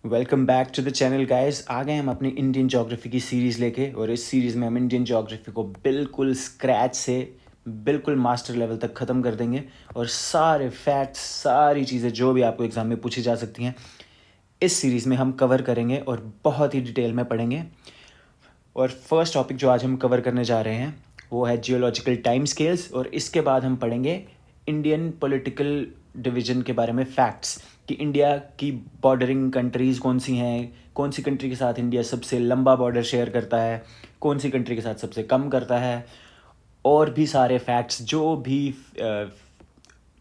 Welcome back to the channel guys. आ गए हम अपनी इंडियन ज्योग्राफी की सीरीज़ लेके, और इस सीरीज़ में हम इंडियन ज्योग्राफी को बिल्कुल स्क्रैच से बिल्कुल मास्टर लेवल तक ख़त्म कर देंगे। और सारे फैक्ट्स, सारी चीज़ें जो भी आपको एग्ज़ाम में पूछी जा सकती हैं, इस सीरीज़ में हम कवर करेंगे और बहुत ही डिटेल में पढ़ेंगे। और फर्स्ट टॉपिक जो आज हम कवर करने जा रहे हैं वो है जियोलॉजिकल टाइम स्केल्स, और इसके बाद हम पढ़ेंगे इंडियन पॉलिटिकल डिवीज़न के बारे में फैक्ट्स कि इंडिया की बॉर्डरिंग कंट्रीज़ कौन सी हैं, कौन सी कंट्री के साथ इंडिया सबसे लंबा बॉर्डर शेयर करता है, कौन सी कंट्री के साथ सबसे कम करता है, और भी सारे फैक्ट्स जो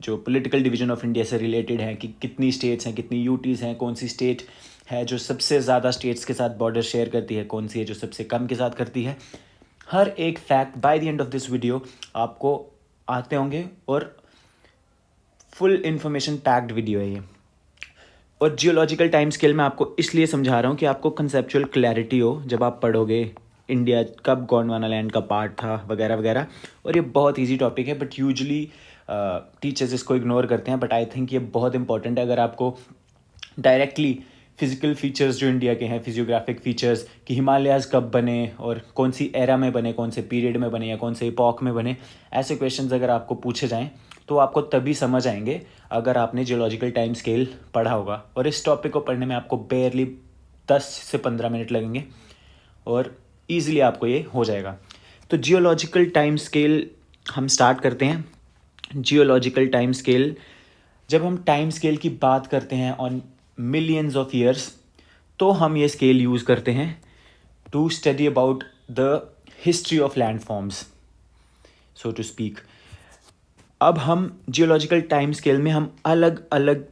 पॉलिटिकल डिवीज़न ऑफ इंडिया से रिलेटेड हैं कि कितनी स्टेट्स हैं, कितनी यूटीज़ हैं, कौन सी स्टेट है जो सबसे ज़्यादा स्टेट्स के साथ बॉर्डर शेयर करती है, कौन सी है जो सबसे कम के साथ करती है। हर एक fact by the end of this video आपको आते होंगे, और फुल इंफॉर्मेशन पैक्ड वीडियो है ये। और जियोलॉजिकल टाइम स्केल में आपको इसलिए समझा रहा हूँ कि आपको कंसेप्चुअल क्लैरिटी हो जब आप पढ़ोगे इंडिया कब गोंडवाना लैंड का पार्ट था वगैरह वगैरह। और ये बहुत इजी टॉपिक है, बट यूजुअली टीचर्स इसको इग्नोर करते हैं, बट आई थिंक ये बहुत इंपॉर्टेंट है। अगर आपको डायरेक्टली फिजिकल फीचर्स जो इंडिया के हैं, फिजियोग्राफिक फीचर्स कि हिमालयाज़ कब बने और कौन सी एरा में बने, कौन से पीरियड में बने या कौन से इपॉक में बने, ऐसे क्वेश्चंस अगर आपको पूछे जाएं तो आपको तभी समझ आएंगे अगर आपने जियोलॉजिकल टाइम स्केल पढ़ा होगा। और इस टॉपिक को पढ़ने में आपको बेयरली 10 से 15 मिनट लगेंगे और ईज़िली आपको ये हो जाएगा। तो जियोलॉजिकल टाइम स्केल हम स्टार्ट करते हैं। जियोलॉजिकल टाइम स्केल, जब हम टाइम स्केल की बात करते हैं ऑन मिलियंस ऑफ ईयर्स, तो हम ये स्केल यूज़ करते हैं to study about the history of landforms, so to speak. अब हम जियोलॉजिकल टाइम स्केल में हम अलग अलग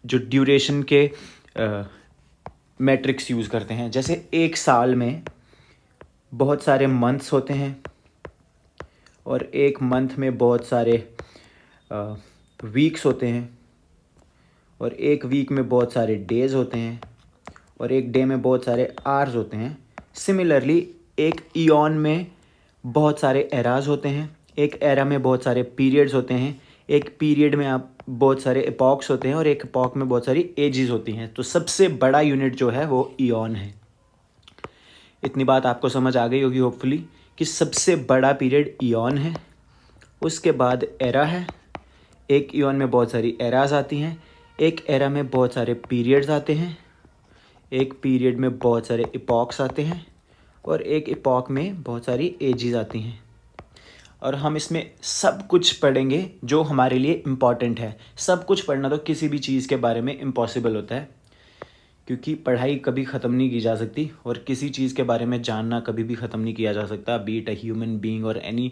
जो ड्यूरेशन के मैट्रिक्स यूज़ करते हैं। जैसे एक साल में बहुत सारे मंथ्स होते हैं, और एक मंथ में बहुत सारे वीक्स होते हैं, और एक वीक में बहुत सारे डेज़ होते हैं, और एक डे में बहुत सारे आवर्स होते हैं। सिमिलरली एक ईयन में बहुत सारे एराज होते हैं, एक एरा में बहुत सारे पीरियड्स होते हैं, एक पीरियड में आप बहुत सारे एपॉक्स होते हैं, और एक एपॉक में बहुत सारी एजेस होती हैं। तो सबसे बड़ा यूनिट जो है वो ईयन है। इतनी बात आपको समझ आ गई होगी होपफुली कि सबसे बड़ा पीरियड ईयन है, उसके बाद एरा है। एक ईयन में बहुत सारी एराज आती हैं, एक एरा में बहुत सारे पीरियड्स आते हैं, एक पीरियड में बहुत सारे इपॉक्स आते हैं, और एक इपॉक में बहुत सारी एजेस आती हैं। और हम इसमें सब कुछ पढ़ेंगे जो हमारे लिए इम्पॉर्टेंट है। सब कुछ पढ़ना तो किसी भी चीज़ के बारे में इम्पॉसिबल होता है, क्योंकि पढ़ाई कभी ख़त्म नहीं की जा सकती, और किसी चीज़ के बारे में जानना कभी भी ख़त्म नहीं किया जा सकता, B it a human being और एनी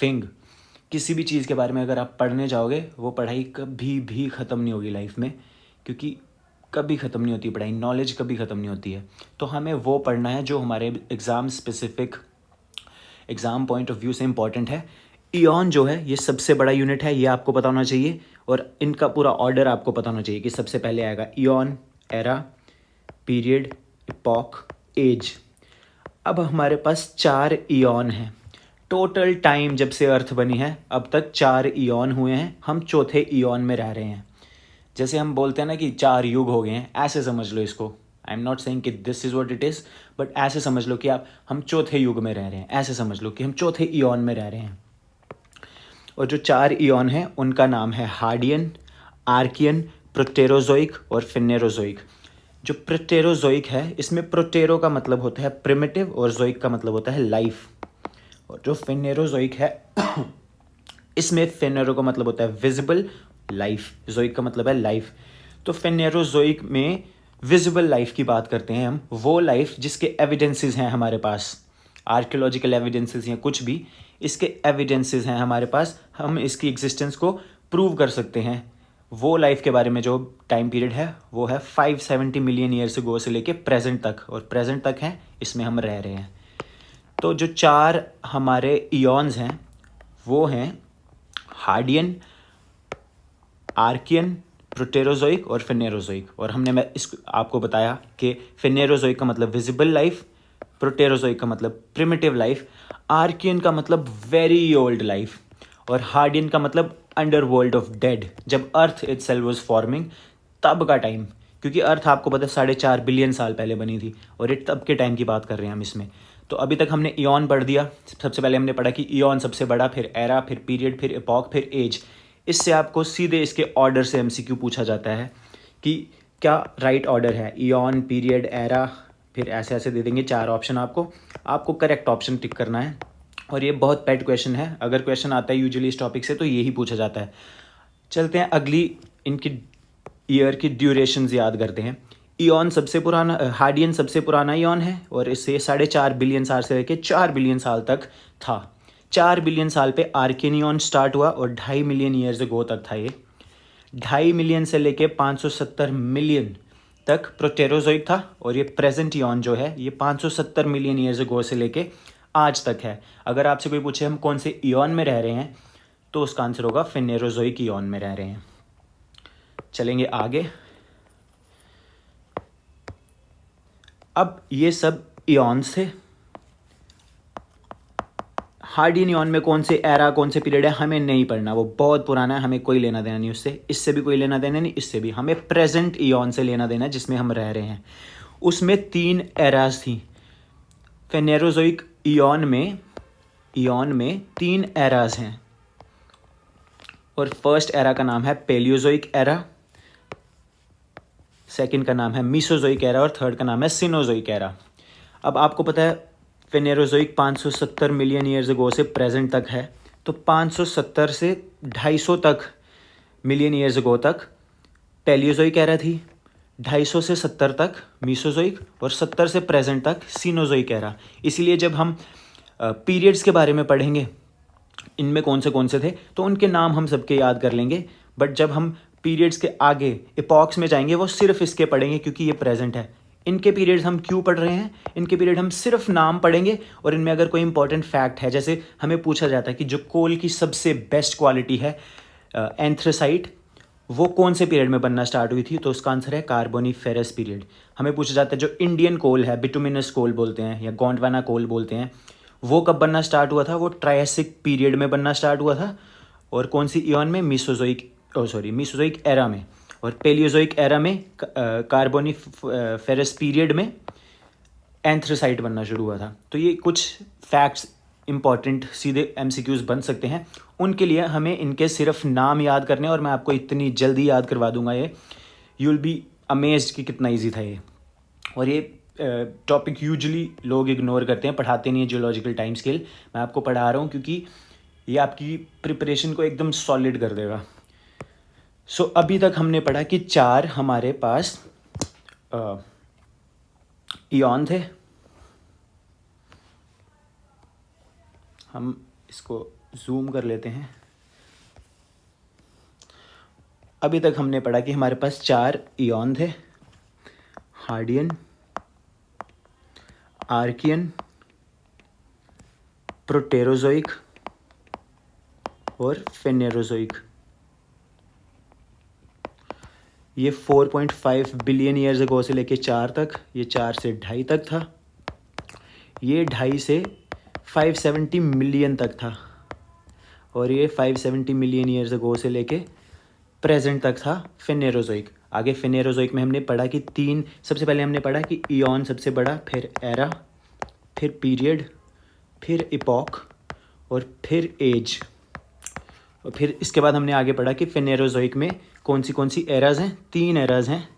थिंग। किसी भी चीज़ के बारे में अगर आप पढ़ने जाओगे, वो पढ़ाई कभी भी ख़त्म नहीं होगी लाइफ में, क्योंकि कभी ख़त्म नहीं होती पढ़ाई, नॉलेज कभी ख़त्म नहीं होती है। तो हमें वो पढ़ना है जो हमारे exam specific, exam point of view से इम्पॉर्टेंट है। ईयन जो है ये सबसे बड़ा यूनिट है, ये आपको पता होना चाहिए, और इनका पूरा ऑर्डर आपको पता होना चाहिए कि सबसे पहले आएगा eon, era, period, epoch, age. अब हमारे पास 4 ईयन हैं। टोटल टाइम जब से अर्थ बनी है अब तक 4 ईयन हुए हैं, हम चौथे ईयन में रह रहे हैं। जैसे हम बोलते हैं ना कि 4 युग हो गए हैं, ऐसे समझ लो इसको। आई एम नॉट सेइंग कि this is what it is, but ऐसे समझ लो कि हम चौथे युग में रह रहे हैं। ऐसे समझ लो कि हम चौथे ईयन में रह रहे हैं। और जो 4 ईयन हैं उनका नाम है हार्डियन, आर्कियन, प्रोटेरोजोइक और फिनेरोजोइक। जो प्रोटेरोजोइक है, इसमें प्रोटेरो का मतलब होता है प्रिमिटिव और जोइक का मतलब होता है लाइफ। और जो फिनेरोजोइक है इसमें फिनेरो का मतलब होता है विजिबल, लाइफ, जोइक का मतलब है लाइफ। तो फिनेरोजोइक में विजिबल लाइफ की बात करते हैं हम, वो लाइफ जिसके एविडेंसेस हैं हमारे पास, आर्कियोलॉजिकल एविडेंसेस या कुछ भी, इसके एविडेंसेस हैं हमारे पास, हम इसकी एग्जिस्टेंस को प्रूव कर सकते हैं। वो लाइफ के बारे में जो टाइम पीरियड है वो है 570 मिलियन ईयर्स अगो से लेके प्रेजेंट तक, और प्रेजेंट तक है इसमें हम रह रहे हैं। तो जो 4 हमारे ईयन्स हैं वो हैं हार्डियन, आर्कियन, प्रोटेरोजोइक और फिनेरोजोइक। और मैं आपको बताया कि फिनेरोजोइक का मतलब विजिबल लाइफ, प्रोटेरोजोइक का मतलब प्रिमिटिव लाइफ, आर्कियन का मतलब वेरी ओल्ड लाइफ, और हार्डियन का मतलब अंडर वर्ल्ड ऑफ डेड, जब अर्थ इटसेल्फ वाज फॉर्मिंग तब का टाइम, क्योंकि अर्थ आपको पता है 4.5 बिलियन साल पहले बनी थी और ये तब के टाइम की बात कर रहे हैं हम इसमें। तो अभी तक हमने ईयन पढ़ दिया। सबसे पहले हमने पढ़ा कि ईयन सबसे बड़ा, फिर एरा, फिर पीरियड, फिर एपॉक, फिर एज। इससे आपको सीधे इसके ऑर्डर से एमसीक्यू पूछा जाता है कि क्या राइट ऑर्डर है, ईयन, पीरियड, एरा, फिर ऐसे ऐसे दे देंगे 4 ऑप्शन आपको करेक्ट ऑप्शन टिक करना है। और ये बहुत पेट क्वेश्चन है, अगर क्वेश्चन आता है यूजुअली इस टॉपिक से तो यही पूछा जाता है। चलते हैं अगली इनकी ईयर की ड्यूरेशंस याद करते हैं। ईयन सबसे पुराना, हार्डियन सबसे पुराना ईयन है और इससे 4.5 बिलियन साल से लेकर 4 बिलियन साल तक था। 4 बिलियन साल पे आर्कियन ईयन स्टार्ट हुआ और 2.5 मिलियन ईयर्स अगो तक था ये। 2.5 मिलियन से लेके 570 मिलियन तक प्रोटेरोजोइक था और ये प्रेजेंट ईयन जो है ये 570 मिलियन ईयर्स अगो से लेके आज तक है। अगर आपसे कोई पूछे हम कौन से ईयन में रह रहे हैं तो उसका आंसर होगा फेनेरोजोइक ईयन में रह रहे हैं। चलेंगे आगे। अब ये सब ईयन्स थे। हार्डियन ईयन में कौन से एरा, कौन से पीरियड है हमें नहीं पढ़ना, वो बहुत पुराना है, हमें कोई लेना देना नहीं उससे। इससे भी कोई लेना देना नहीं, इससे भी। हमें प्रेजेंट ईयन से लेना देना जिसमें हम रह रहे हैं। उसमें 3 एराज थी। फेनेरोजोइक ईयन में 3 एराज हैं और फर्स्ट एरा का नाम है पेलियोजोइक एरा, सेकंड का नाम है मीसोजोइक एरा और थर्ड का नाम है सिनोजोइक एरा। अब आपको पता है फेनेरोजोइक 570 मिलियन ईयर्स अगो से प्रेजेंट तक है, तो 570 से 250 तक मिलियन ईयर्स अगो तक पेलियोजोइक एरा थी, 250 से 70 तक मीसोजोइक और 70 से प्रेजेंट तक सिनोजोइक एरा। इसीलिए जब हम पीरियड्स के बारे में पढ़ेंगे इनमें कौन से थे तो उनके नाम हम सबके याद कर लेंगे, बट जब हम पीरियड्स के आगे एपॉक्स में जाएंगे वो सिर्फ इसके पढ़ेंगे क्योंकि ये प्रेजेंट है। इनके पीरियड्स हम क्यों पढ़ रहे हैं, इनके पीरियड हम सिर्फ नाम पढ़ेंगे और इनमें अगर कोई इंपॉर्टेंट फैक्ट है, जैसे हमें पूछा जाता है कि जो कोल की सबसे बेस्ट क्वालिटी है एंथ्रेसाइट, वो कौन से पीरियड में बनना स्टार्ट हुई थी, तो उसका आंसर है कार्बोनिफेरस पीरियड। हमें पूछा जाता है जो इंडियन कोल है, बिटुमिनस कोल बोलते हैं या गोंडवाना कोल बोलते हैं, वो कब बनना स्टार्ट हुआ था, वो ट्रायसिक पीरियड में बनना स्टार्ट हुआ था। और कौन सी ईयन में, मीसोजोइक एरा में। और पेलियोजोइक एरा में कार्बोनिफेरस पीरियड में एंथ्रेसाइट बनना शुरू हुआ था। तो ये कुछ फैक्ट्स इंपॉर्टेंट सीधे एमसीक्यूज बन सकते हैं, उनके लिए हमें इनके सिर्फ नाम याद करने, और मैं आपको इतनी जल्दी याद करवा दूंगा ये, यू विल बी अमेज्ड कि कितना ईजी था ये। और ये टॉपिक यूजुअली लोग इग्नोर करते हैं, पढ़ाते नहीं है जियोलॉजिकल टाइम स्केल। मैं आपको पढ़ा रहा हूँ क्योंकि ये आपकी प्रिपरेशन को एकदम सॉलिड कर देगा। सो अभी तक हमने पढ़ा कि 4 हमारे पास ईयन थे। हम इसको जूम कर लेते हैं। अभी तक हमने पढ़ा कि हमारे पास 4 ईयन थे, हार्डियन, आर्कियन, प्रोटेरोजोइक और फेनेरोजोइक। ये 4.5 बिलियन ईयर्स अगो से लेके 4 तक, ये 4 से 2.5 तक था, ये 2.5 से 570 मिलियन तक था, और ये 570 मिलियन ईयर्स अगो से लेके प्रेजेंट तक था फेनेरोजोइक। आगे फेनेरोजोइक में हमने पढ़ा कि 3, सबसे पहले हमने पढ़ा कि ईयन सबसे बड़ा, फिर एरा, फिर पीरियड, फिर इपॉक और फिर एज। और फिर इसके बाद हमने आगे पढ़ा कि फेनेरोजोइक में कौन सी एराज हैं। 3 एराज हैं।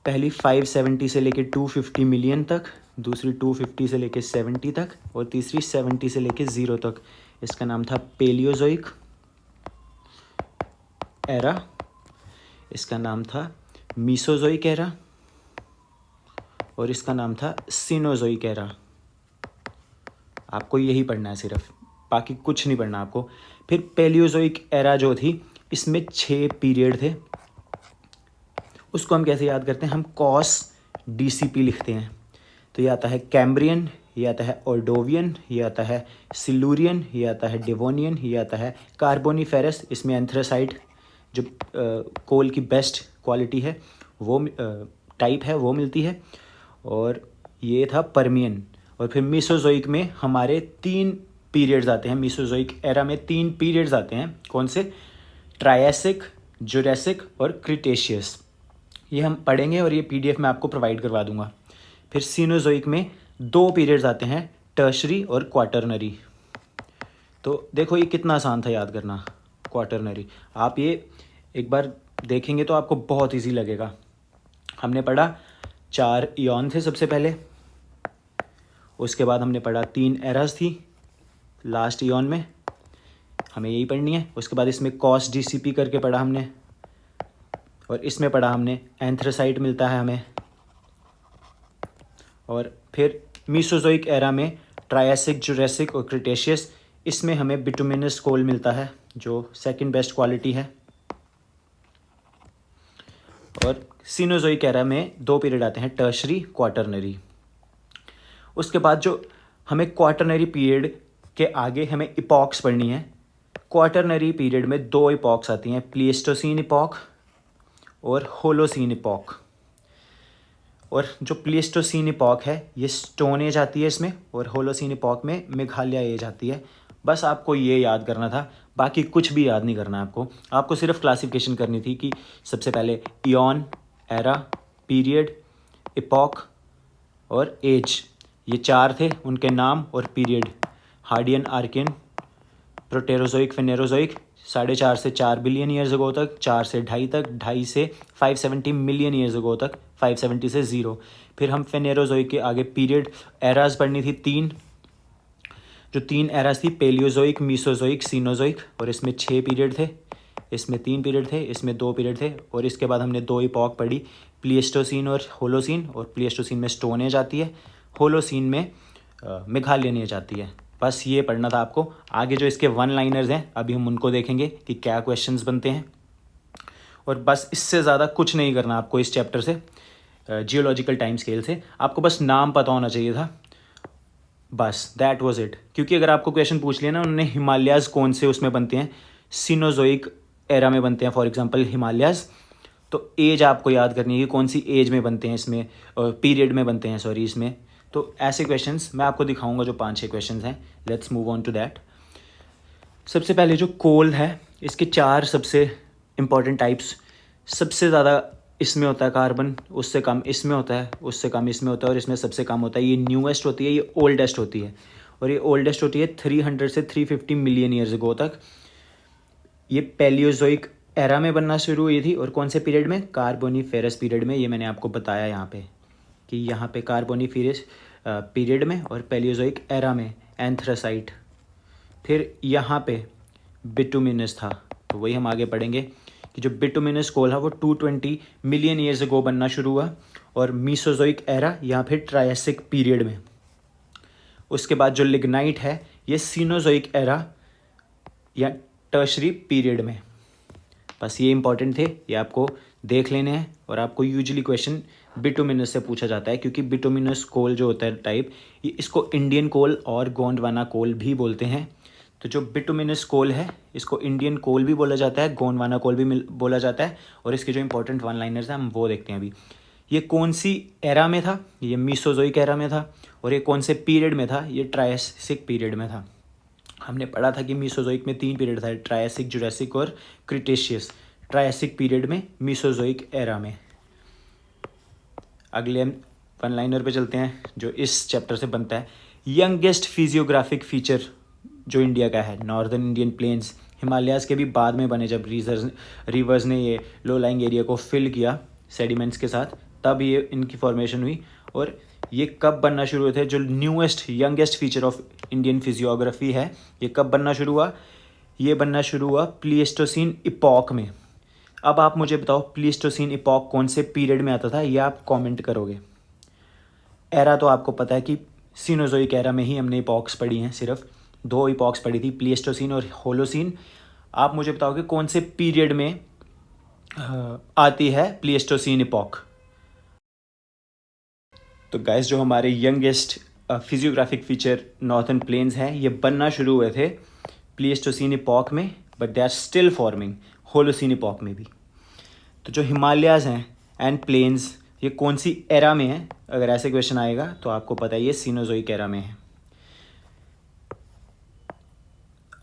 पहली 570 से लेके 250 मिलियन तक, दूसरी 250 से लेके 70 तक, और तीसरी 70 से लेके 0 तक। इसका नाम था पेलियोजोइक एरा, इसका नाम था मीसोजोइक एरा, और इसका नाम था सिनोजोइक एरा। आपको यही पढ़ना है सिर्फ, बाकी कुछ नहीं पढ़ना आपको। फिर पेलियोजोइक एरा जो थी, इसमें 6 पीरियड थे। उसको हम कैसे याद करते हैं, हम कॉस डीसीपी लिखते हैं। तो ये आता है कैम्ब्रियन, ये आता है ऑर्डोवियन, ये आता है सिल्यूरियन, ये आता है डेवोनियन, ये आता है कार्बोनिफेरस। इसमें एंथ्रेसाइट जो कोल की बेस्ट क्वालिटी है वो टाइप है वो मिलती है, और ये था परमियन। और फिर मीसोजोइक में हमारे 3 पीरियड्स आते हैं। मीसोजोइक एरा में 3 पीरियड्स आते हैं। कौन से? ट्रायसिक, जुरासिक और क्रिटेशियस। ये हम पढ़ेंगे और ये PDF मैं आपको प्रोवाइड करवा दूंगा। फिर सीनोजोइक में 2 पीरियड्स आते हैं, टर्शरी और क्वाटरनरी। तो देखो ये कितना आसान था याद करना, क्वाटरनरी। आप ये एक बार देखेंगे तो आपको बहुत इजी लगेगा। हमने पढ़ा 4 इयॉन थे सबसे पहले, उसके बाद हमने पढ़ा 3 एराज थी लास्ट इयॉन में, हमें यही पढ़नी है। उसके बाद इसमें कॉस DCP करके पढ़ा हमने, और इसमें पढ़ा हमने एंथ्रासाइट मिलता है हमें। और फिर मीसोजोइक एरा में ट्रायसिक, जुरासिक और क्रिटेशियस, इसमें हमें बिटुमिनस कोल मिलता है जो सेकंड बेस्ट क्वालिटी है। और सीनोजोइक एरा में 2 पीरियड आते हैं, टर्शरी, क्वाटरनरी। उसके बाद जो हमें क्वाटरनरी पीरियड के आगे हमें इपॉक्स पढ़नी है। क्वाटरनरी पीरियड में 2 इपॉक्स आती हैं, प्लीस्टोसीन इपॉक और होलोसीन इपॉक। और जो प्लीस्टोसीन इपॉक है ये स्टोन एज आती है इसमें, और होलोसीन इपॉक में मेघालय एज आती है। बस आपको ये याद करना था, बाकी कुछ भी याद नहीं करना आपको। आपको सिर्फ क्लासिफिकेशन करनी थी कि सबसे पहले इयॉन, एरा, पीरियड, इपॉक और एज, ये 4 थे, उनके नाम और पीरियड। हार्डियन, आर्कियन, प्रोटेरोजोइक, फेनेरोजोइक, 4.5 से 4 बिलियन ईयर्स अगो तक, 4 से 2.5 तक, 2.5 से 570 मिलियन ईयर्स अगो तक, 570 से 0। फिर हम फेनेरोजोइक के आगे पीरियड एराज पढ़नी थी 3, जो 3 एराज थी, पेलियोजोइक, मीसोजोइक, सीनोजोइक, और इसमें 6 पीरियड थे। इसमें 3 पीरियड थे, इसमें 2 पीरियड थे। और इसके बाद हमने 2 इपॉक पढ़ी, प्लीस्टोसीन और होलोसीन। और प्लीस्टोसीन में स्टोन एज आती है, होलोसीन में मेघालयन एज आती है। बस ये पढ़ना था आपको। आगे जो इसके 1 लाइनर्स हैं अभी हम उनको देखेंगे कि क्या क्वेश्चंस बनते हैं। और बस इससे ज़्यादा कुछ नहीं करना आपको इस चैप्टर से, जियोलॉजिकल टाइम स्केल से। आपको बस नाम पता होना चाहिए था, बस दैट वाज इट। क्योंकि अगर आपको क्वेश्चन पूछ लिया ना उन्होंने हिमालयाज कौन से उसमें बनते हैं, सीनोजोइक एरा में बनते हैं फॉर एग्जांपल हिमालयाज, तो एज आपको याद करनी है कि कौन सी एज में बनते हैं, इसमें पीरियड में बनते हैं, सॉरी इसमें। तो ऐसे क्वेश्चंस मैं आपको दिखाऊंगा जो 5-6 क्वेश्चंस हैं। Let's move on to that. सबसे पहले जो कोल है, इसके 4 सबसे इम्पॉर्टेंट टाइप्स। सबसे ज़्यादा इसमें होता है कार्बन, उससे कम इसमें होता है, उससे कम इसमें होता है, और इसमें सबसे कम होता है। ये न्यूएस्ट होती है, ये ओल्डेस्ट होती है, और ये ओल्डेस्ट होती है 300 से 350 मिलियन ईयर्स अगो तक। ये पैलियोजोइक एरा में बनना शुरू हुई थी, और कौन से पीरियड में, कार्बोनीफेरस पीरियड में। ये मैंने आपको बताया यहाँ पे कि यहाँ पे कार्बोनीफेरस पीरियड में और पैलियोजोइक एरा में एंथ्रासाइट। फिर यहाँ पे बिटुमिनस था, तो वही हम आगे पढ़ेंगे कि जो बिटुमिनस कोल है वो 220 मिलियन ईयर्स अगो बनना शुरू हुआ, और मीसोजोइक एरा या फिर ट्रायसिक पीरियड में। उसके बाद जो लिग्नाइट है ये सीनोजोइक एरा या टर्शरी पीरियड में। बस ये इंपॉर्टेंट थे, ये आपको देख लेने हैं। और आपको यूजुअली क्वेश्चन बिटुमिनस से पूछा जाता है, क्योंकि बिटुमिनस कोल जो होता है टाइप, ये इसको इंडियन कोल और गोंडवाना कोल भी बोलते हैं। तो जो बिटुमिनस कोल है इसको इंडियन कोल भी बोला जाता है, गोंडवाना कोल भी बोला जाता है। और इसके जो इंपॉर्टेंट 1 लाइनर्स हैं हम वो देखते हैं अभी। ये कौन सी एरा में था, ये मीसोजोइक एरा में था। और ये कौन से पीरियड में था, ये ट्रायसिक पीरियड में था। हमने पढ़ा था कि मीसोजोइक में 3 पीरियड था, ट्रायसिक, जुरासिक और क्रिटेशियस। ट्रायसिक पीरियड में, मीसोजोइक एरा में। अगले 1 लाइनर पे चलते हैं जो इस चैप्टर से बनता है। यंगेस्ट फिजियोग्राफिक फीचर जो इंडिया का है, नॉर्दर्न इंडियन प्लेन्स। हिमालयाज़ के भी बाद में बने, जब रिवर्स ने ये लो लाइंग एरिया को फिल किया सेडिमेंट्स के साथ, तब ये इनकी फॉर्मेशन हुई। और ये कब बनना शुरू हुए थे, जो newest youngest feature of Indian physiography है, ये कब बनना शुरू हुआ, ये बनना शुरू हुआ प्लीस्टोसीन इपॉक में। अब आप मुझे बताओ प्लीस्टोसीन इपॉक कौन से पीरियड में आता था, ये आप कमेंट करोगे। एरा तो आपको पता है कि सीनोजोइक एरा में ही हमने इपॉक्स पढ़ी हैं, सिर्फ 2 इपॉक्स पढ़ी थी, प्लीस्टोसीन और होलोसीन। आप मुझे बताओगे कौन से पीरियड में आती है प्लीस्टोसीन इपॉक। तो गाइस जो हमारे youngest physiographic feature northern plains हैं, ये बनना शुरू हुए थे प्लीस्टोसीन इपॉक में, but they are still forming Holocene epoch में भी। तो जो हिमालयाज़ हैं एंड प्लेन्स, ये कौन सी एरा में है, अगर ऐसे क्वेश्चन आएगा तो आपको पता है ये सीनोजोइक एरा में है।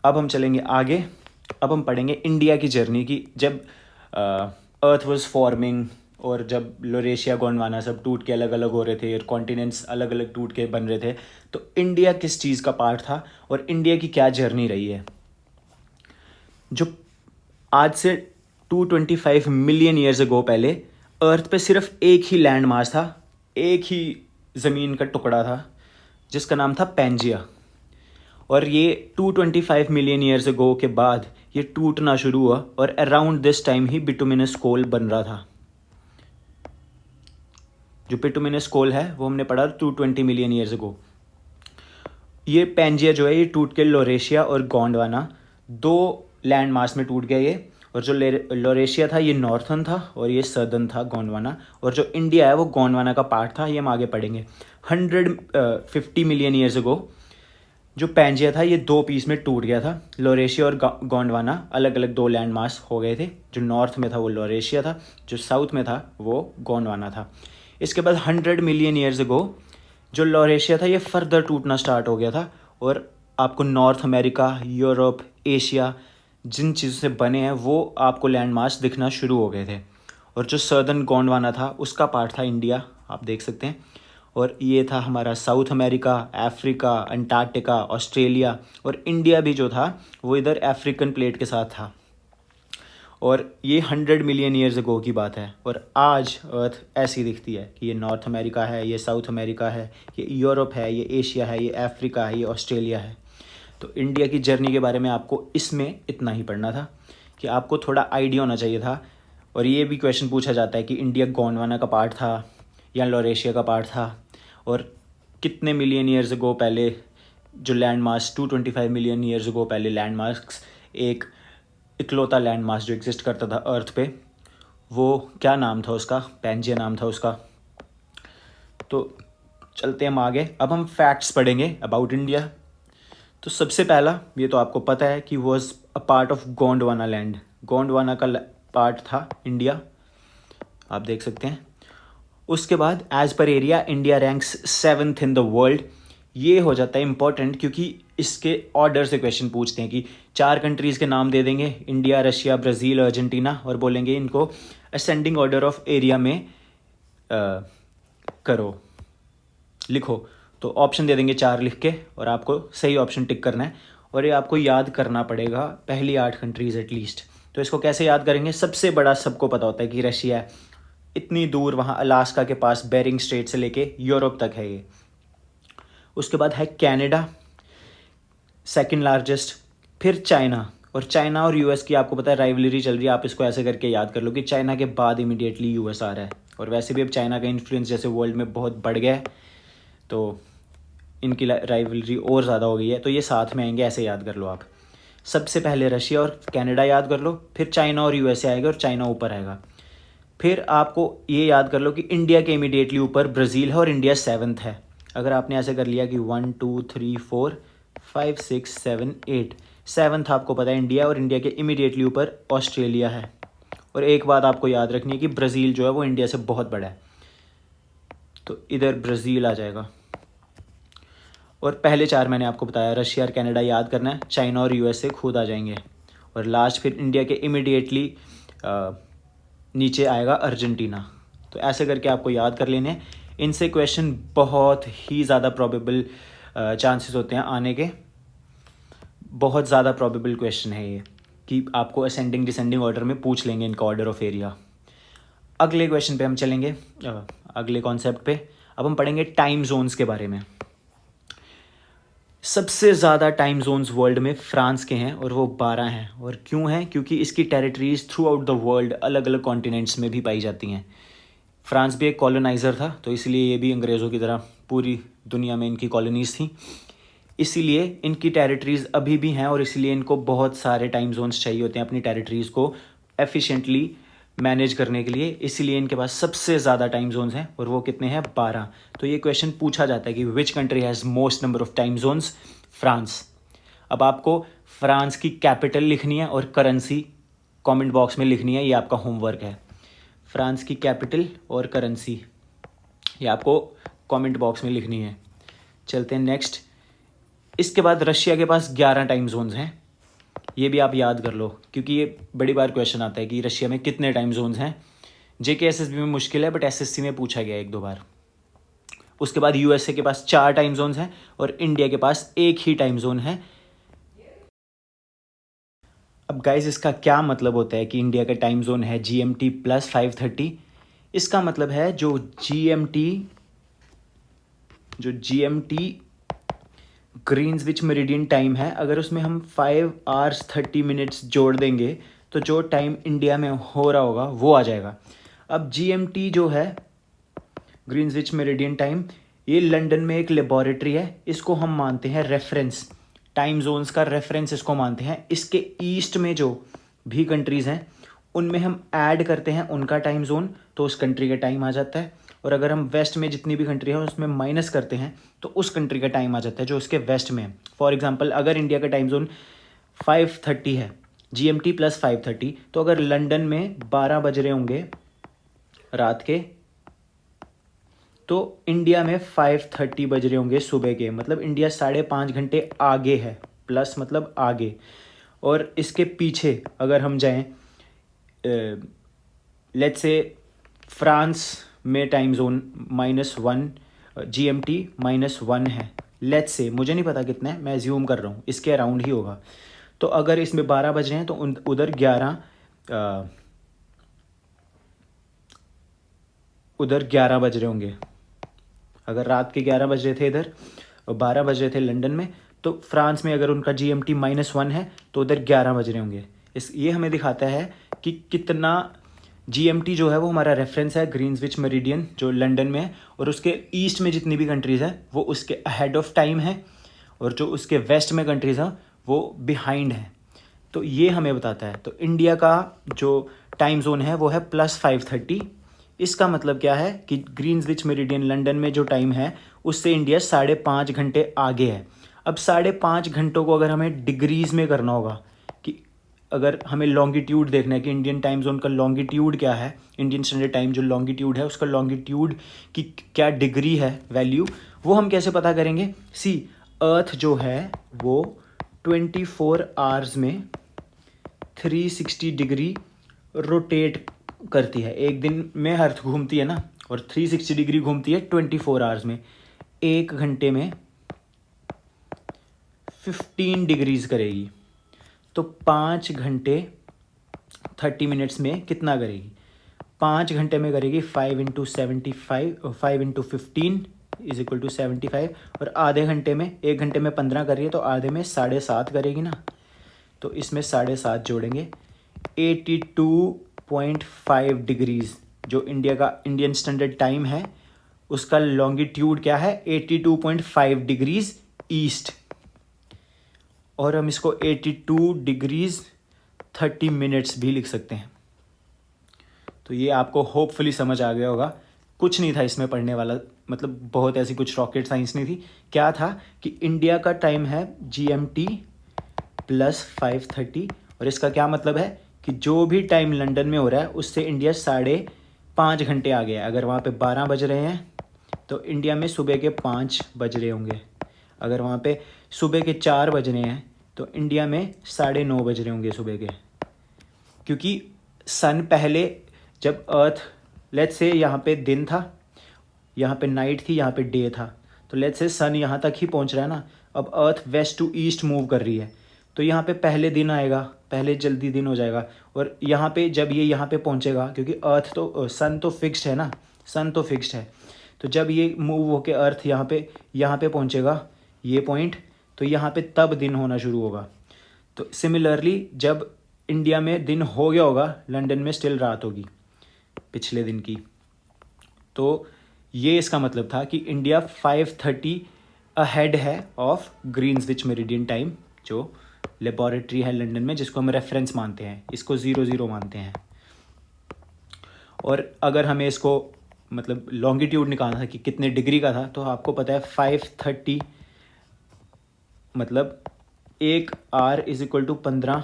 अब हम चलेंगे आगे। अब हम पढ़ेंगे इंडिया की जर्नी की, जब अर्थ वाज फॉर्मिंग, और जब लोरेशिया गोंडवाना सब टूट के अलग अलग हो रहे थे और कॉन्टिनेंट्स अलग अलग टूट के बन रहे थे, तो इंडिया किस चीज़ का पार्ट था और इंडिया की क्या जर्नी रही है। जो आज से 225 मिलियन ईयर्स अगो पहले अर्थ पे सिर्फ एक ही लैंड मास था, एक ही ज़मीन का टुकड़ा था जिसका नाम था पैंजिया। और ये 225 मिलियन ईयर्स अगो के बाद ये टूटना शुरू हुआ और अराउंड दिस टाइम ही बिटुमिनस कोल बन रहा था। जो बिटुमिनस कोल है वो हमने पढ़ा 220 मिलियन ईयर्स अगो। ये पैंजिया जो है ये टूट के लोरेशिया और गोंडवाना दो लैंड मास में टूट गया ये। और जो लोरेशिया था ये नॉर्थन था और ये सदर्न था गोंडवाना, और जो इंडिया है वो गोंडवाना का पार्ट था, ये हम आगे पढ़ेंगे। 150 मिलियन ईयर्स अगो जो पैंजिया था ये दो पीस में टूट गया था। लोरेशिया और गोंडवाना अलग अलग दो लैंड मास हो गए थे। जो नॉर्थ में था वो लोरेशिया था, जो साउथ में था वो गोंडवाना था। इसके बाद 100 मिलियन ईयर्स अगो जो लोरेशिया था ये फर्दर टूटना स्टार्ट हो गया था और आपको नॉर्थ अमेरिका, यूरोप, एशिया जिन चीज़ों से बने हैं वो आपको लैंड मास दिखना शुरू हो गए थे। और जो सदर्न गोंडवाना था उसका पार्ट था इंडिया, आप देख सकते हैं। और ये था हमारा south America, Africa, Antarctica, Australia, और इंडिया भी जो था वो इधर अफ्रीकन प्लेट के साथ था। और ये 100 मिलियन ईयर्स अगो की बात है। और आज अर्थ ऐसी दिखती है कि ये नॉर्थ अमेरिका है, ये साउथ अमेरिका है, ये यूरोप है, ये एशिया है, ये अफ्रीका है, ये ऑस्ट्रेलिया है। तो इंडिया की जर्नी के बारे में आपको इसमें इतना ही पढ़ना था कि आपको थोड़ा आइडिया होना चाहिए था। और ये भी क्वेश्चन पूछा जाता है कि इंडिया गोंडवाना का पार्ट था या लोरेशिया का पार्ट था, और कितने मिलियन ईयर्स अगो पहले जो land mass 225 million years ago पहले लैंड मास, एक इकलौता लैंड मास जो एग्जिस्ट करता था अर्थ पे, वो क्या नाम था उसका, पैंजिया नाम था उसका। तो चलते हम आगे, अब हम फैक्ट्स पढ़ेंगे अबाउट इंडिया। तो सबसे पहला, ये तो आपको पता है कि was a part of Gondwana land, Gondwana का पार्ट था इंडिया, आप देख सकते हैं। उसके बाद एज पर area India ranks 7th in the world. ये हो जाता है इंपॉर्टेंट क्योंकि इसके ऑर्डर से क्वेश्चन पूछते हैं कि 4 कंट्रीज़ के नाम दे देंगे, इंडिया, रशिया, ब्राज़ील, अर्जेंटीना, और बोलेंगे इनको असेंडिंग ऑर्डर ऑफ एरिया में करो, लिखो। तो ऑप्शन दे देंगे 4 लिख के और आपको सही ऑप्शन टिक करना है। और ये आपको याद करना पड़ेगा पहली 8 कंट्रीज़ एटलीस्ट। तो इसको कैसे याद करेंगे, सबसे बड़ा सबको पता होता है कि रशिया है, इतनी दूर वहाँ अलास्का के पास बेरिंग स्ट्रेट से लेके यूरोप तक है ये। उसके बाद है कनाडा, सेकंड लार्जेस्ट, फिर चाइना। और चाइना और यूएस की आपको पता है राइवलरी चल रही है, आप इसको ऐसे करके याद कर लो कि चाइना के बाद इमीडिएटली यूएस आ रहा है। और वैसे भी अब चाइना का इन्फ्लुएंस जैसे वर्ल्ड में बहुत बढ़ गया है, तो इनकी राइवलरी और ज़्यादा हो गई है, तो ये साथ में आएंगे, ऐसे याद कर लो आप। सबसे पहले रशिया और कनाडा याद कर लो, फिर चाइना और यूएसए आएगा और चाइना ऊपर आएगा। फिर आपको ये याद कर लो कि इंडिया के इमीडिएटली ऊपर ब्राज़ील है और इंडिया 7th है। अगर आपने ऐसे कर लिया कि 1 2 3 4 5 6 7 8, 7th आपको पता है इंडिया, और इंडिया के इमीडिएटली ऊपर ऑस्ट्रेलिया है। और एक बात आपको याद रखनी है कि ब्राज़ील जो है वो इंडिया से बहुत बड़ा है, तो इधर ब्राज़ील आ जाएगा। और पहले 4 मैंने आपको बताया, रशिया और कनाडा याद करना है, चाइना और यूएसए खुद आ जाएंगे। और लास्ट फिर इंडिया के इमीडिएटली नीचे आएगा अर्जेंटीना। तो ऐसे करके आपको याद कर लेने हैं। इनसे क्वेश्चन बहुत ही ज़्यादा प्रोबेबल चांसेस होते हैं आने के, बहुत ज़्यादा प्रोबेबल क्वेश्चन है ये कि आपको असेंडिंग डिसेंडिंग ऑर्डर में पूछ लेंगे इनका ऑर्डर ऑफ एरिया। अगले क्वेश्चन पे हम चलेंगे, अगले कॉन्सेप्ट पे। अब हम पढ़ेंगे टाइम जोन्स के बारे में। सबसे ज़्यादा टाइम जोन्स वर्ल्ड में फ्रांस के हैं और वो 12 हैं। और क्यों हैं, क्योंकि इसकी territories through out the world अलग अलग कॉन्टिनेंट्स में भी पाई जाती हैं। फ्रांस भी एक कॉलोनाइज़र था, तो इसलिए ये भी अंग्रेज़ों की तरह पूरी दुनिया में इनकी कॉलोनीज़ थी, इसीलिए इनकी टेरिटरीज़ अभी भी हैं। और इसीलिए इनको बहुत सारे टाइम जोन्स चाहिए होते हैं अपनी टेरिटरीज़ को एफिशिएंटली मैनेज करने के लिए, इसीलिए इनके पास सबसे ज़्यादा टाइम जोन्स हैं। और वो कितने हैं, 12। तो ये क्वेश्चन पूछा जाता है कि which country has most number of time zones, France. अब आपको फ्रांस की कैपिटल लिखनी है और करेंसी कमेंट बॉक्स में लिखनी है, ये आपका होमवर्क है। फ्रांस की कैपिटल और करेंसी ये आपको कमेंट बॉक्स में लिखनी है। चलते हैं नेक्स्ट। इसके बाद रशिया के पास 11 टाइम जोन्स हैं, ये भी आप याद कर लो क्योंकि ये बड़ी बार क्वेश्चन आता है कि रशिया में कितने टाइम जोन्स हैं। JKSSB में मुश्किल है, बट SSC में पूछा गया एक दो बार। उसके बाद USA के पास 4 टाइम जोन्स हैं और इंडिया के पास एक ही टाइम जोन है। अब गाइस इसका क्या मतलब होता है कि इंडिया का टाइम जोन है GMT प्लस 5:30? इसका मतलब है जो GMT ग्रीनविच मेरिडियन टाइम है, अगर उसमें हम 5 hours 30 minutes जोड़ देंगे तो जो टाइम इंडिया में हो रहा होगा वो आ जाएगा। अब GMT जो है ग्रीनविच मेरिडियन टाइम, ये लंदन में एक लेबॉरेटरी है, इसको हम मानते हैं रेफरेंस, टाइम जोन्स का रेफरेंस इसको मानते हैं। इसके ईस्ट में जो भी कंट्रीज़ हैं उनमें हम ऐड करते हैं उनका टाइम जोन, तो उस कंट्री का टाइम आ जाता है। और अगर हम वेस्ट में जितनी भी कंट्री है उसमें माइनस करते हैं तो उस कंट्री का टाइम आ जाता है जो उसके वेस्ट में है। फॉर एग्जांपल अगर इंडिया का टाइम जोन 5:30 है, GMT प्लस 5:30, तो अगर लंदन में 12 बज रहे होंगे रात के, तो इंडिया में 5:30 बज रहे होंगे सुबह के, मतलब इंडिया 5.5 घंटे आगे है, प्लस मतलब आगे। और इसके पीछे अगर हम जाएं, लेट्स से फ्रांस में टाइम जोन -1, GMT -1 है, लेट्स से, मुझे नहीं पता कितना है, मैं एज्यूम कर रहा हूँ इसके अराउंड ही होगा। तो अगर इसमें 12 बज रहे हैं तो उधर 11 बज रहे होंगे। अगर रात के 11 बज रहे थे इधर और 12 बज रहे थे लंदन में, तो फ्रांस में अगर उनका GMT -1 है तो उधर 11 बज रहे होंगे। ये हमें दिखाता है कि कितना GMT जो है वो हमारा रेफरेंस है ग्रीनविच मेरिडियन जो लंदन में है, और उसके ईस्ट में जितनी भी कंट्रीज़ हैं वो उसके अहेड ऑफ टाइम है, और जो उसके वेस्ट में कंट्रीज़ हैं वो बिहाइंड है। तो ये हमें बताता है। तो इंडिया का जो टाइम जोन है वो है +5:30। इसका मतलब क्या है कि ग्रीनविच मेरिडियन लंदन में जो टाइम है उससे इंडिया 5.5 घंटे आगे है। अब 5.5 घंटों को अगर हमें डिग्रीज़ में करना होगा, कि अगर हमें लॉन्गिट्यूड देखना है कि इंडियन टाइम जोन का लॉन्गिट्यूड क्या है, इंडियन स्टैंडर्ड टाइम जो लॉन्गिट्यूड है उसका लॉन्गिट्यूड की क्या डिग्री है वैल्यू, वो हम कैसे पता करेंगे? अर्थ जो है वो 24 आवर्स में 360 डिग्री रोटेट करती है। एक दिन में अर्थ घूमती है ना, और 360 डिग्री घूमती है 24 आवर्स में। एक घंटे में 15 डिग्रीज करेगी, तो 5 घंटे 30 मिनट्स में कितना करेगी? 5 घंटे में करेगी 5 × 75, 5 × 15 = 75, और आधे घंटे में, 1 घंटे में 15 कर रही है तो आधे में 7.5 करेगी ना, तो इसमें 7.5 जोड़ेंगे। 82.5 डिग्रीज़ जो इंडिया का इंडियन स्टैंडर्ड टाइम है उसका लॉन्गिट्यूड क्या है? 82.5 डिग्रीज़ ईस्ट, और हम इसको 82 डिग्रीज़ 30 मिनट्स भी लिख सकते हैं। तो ये आपको होपफुली समझ आ गया होगा। कुछ नहीं था इसमें पढ़ने वाला, मतलब बहुत ऐसी कुछ रॉकेट साइंस नहीं थी। क्या था कि इंडिया का टाइम है GMT प्लस 5:30, और इसका क्या मतलब है कि जो भी टाइम लंदन में हो रहा है उससे इंडिया 5.5 घंटे आ गया है। अगर वहाँ पे 12 बज रहे हैं तो इंडिया में सुबह के 5 बज रहे होंगे। अगर वहाँ पे सुबह के 4 बज रहे हैं तो इंडिया में 9:30 बज रहे होंगे सुबह के, क्योंकि सन पहले, जब अर्थ, लेट्स से यहाँ पे दिन था, यहाँ पे नाइट थी, यहाँ पे डे था, तो लेट्स से सन यहाँ तक ही पहुँच रहा है ना। अब अर्थ वेस्ट टू ईस्ट मूव कर रही है, तो यहाँ पे पहले दिन आएगा, पहले जल्दी दिन हो जाएगा। और यहाँ पे जब ये यहाँ पे पहुँचेगा, क्योंकि अर्थ तो, सन तो फिक्स्ड है ना, सन तो फिक्स्ड है, तो जब ये मूव होके अर्थ यहाँ पे पहुँचेगा, ये पॉइंट, तो यहाँ पे तब दिन होना शुरू होगा। तो सिमिलरली जब इंडिया में दिन हो गया होगा, लंदन में स्टिल रात होगी पिछले दिन की। तो ये इसका मतलब था कि इंडिया 5:30 अहेड है ऑफ ग्रीनविच मेरिडियन टाइम, जो लेबॉरेटरी है लंदन में जिसको हम रेफरेंस मानते हैं, इसको 00 मानते हैं। और अगर हमें इसको मतलब लॉन्गिट्यूड निकालना था कि कितने डिग्री का था, तो आपको पता है 5:30 मतलब 1 आवर = 15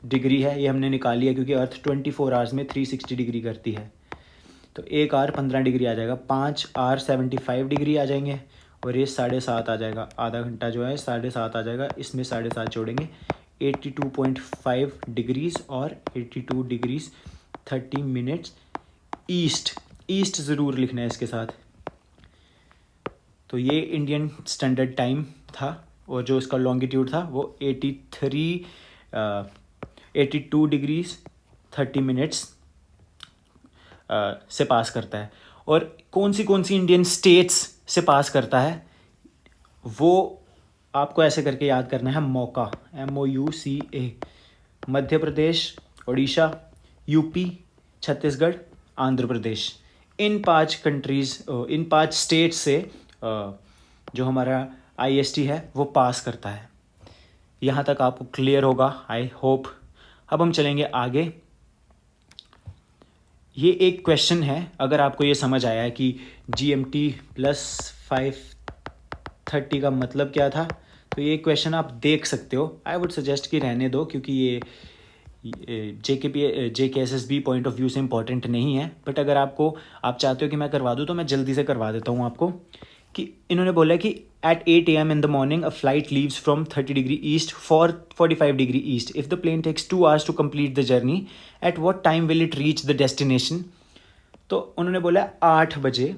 डिग्री है। ये हमने निकाल लिया क्योंकि अर्थ 24 आवर्स में 360 डिग्री करती है, तो 1 आवर 15 डिग्री आ जाएगा। 5 आवर 75 डिग्री आ जाएंगे, और ये 7.5 आ जाएगा। आधा घंटा जो है 7.5 आ जाएगा, इसमें 7.5 जोड़ेंगे, 82.5 डिग्रीज़ और 82 डिग्रीज़ 30 मिनट्स ईस्ट, ईस्ट ज़रूर लिखना है इसके साथ। तो ये इंडियन स्टैंडर्ड टाइम था और जो इसका लॉन्गिट्यूड था वो 82 डिग्रीज 30 मिनट्स से पास करता है। और कौन सी इंडियन स्टेट्स से पास करता है वो आपको ऐसे करके याद करना है। मौका, MOUCA, मध्य प्रदेश, उड़ीसा, यूपी, छत्तीसगढ़, आंध्र प्रदेश, इन 5 स्टेट्स से जो हमारा IST है वो पास करता है। यहाँ तक आपको क्लियर होगा, आई होप। अब हम चलेंगे आगे। ये एक क्वेश्चन है, अगर आपको ये समझ आया है कि GMT प्लस 5:30 का मतलब क्या था, तो ये क्वेश्चन आप देख सकते हो। आई वुड सजेस्ट कि रहने दो, क्योंकि ये JKSSB पॉइंट ऑफ व्यू से इम्पॉर्टेंट नहीं है। बट अगर आप चाहते हो कि मैं करवा दूँ तो मैं जल्दी से करवा देता हूँ आपको। कि इन्होंने बोला है कि at 8 AM in the morning a flight leaves from 30 degree east for 45 degree east. If the plane takes 2 hours to complete the journey, at what time will it reach the destination? तो उन्होंने बोला 8 बजे।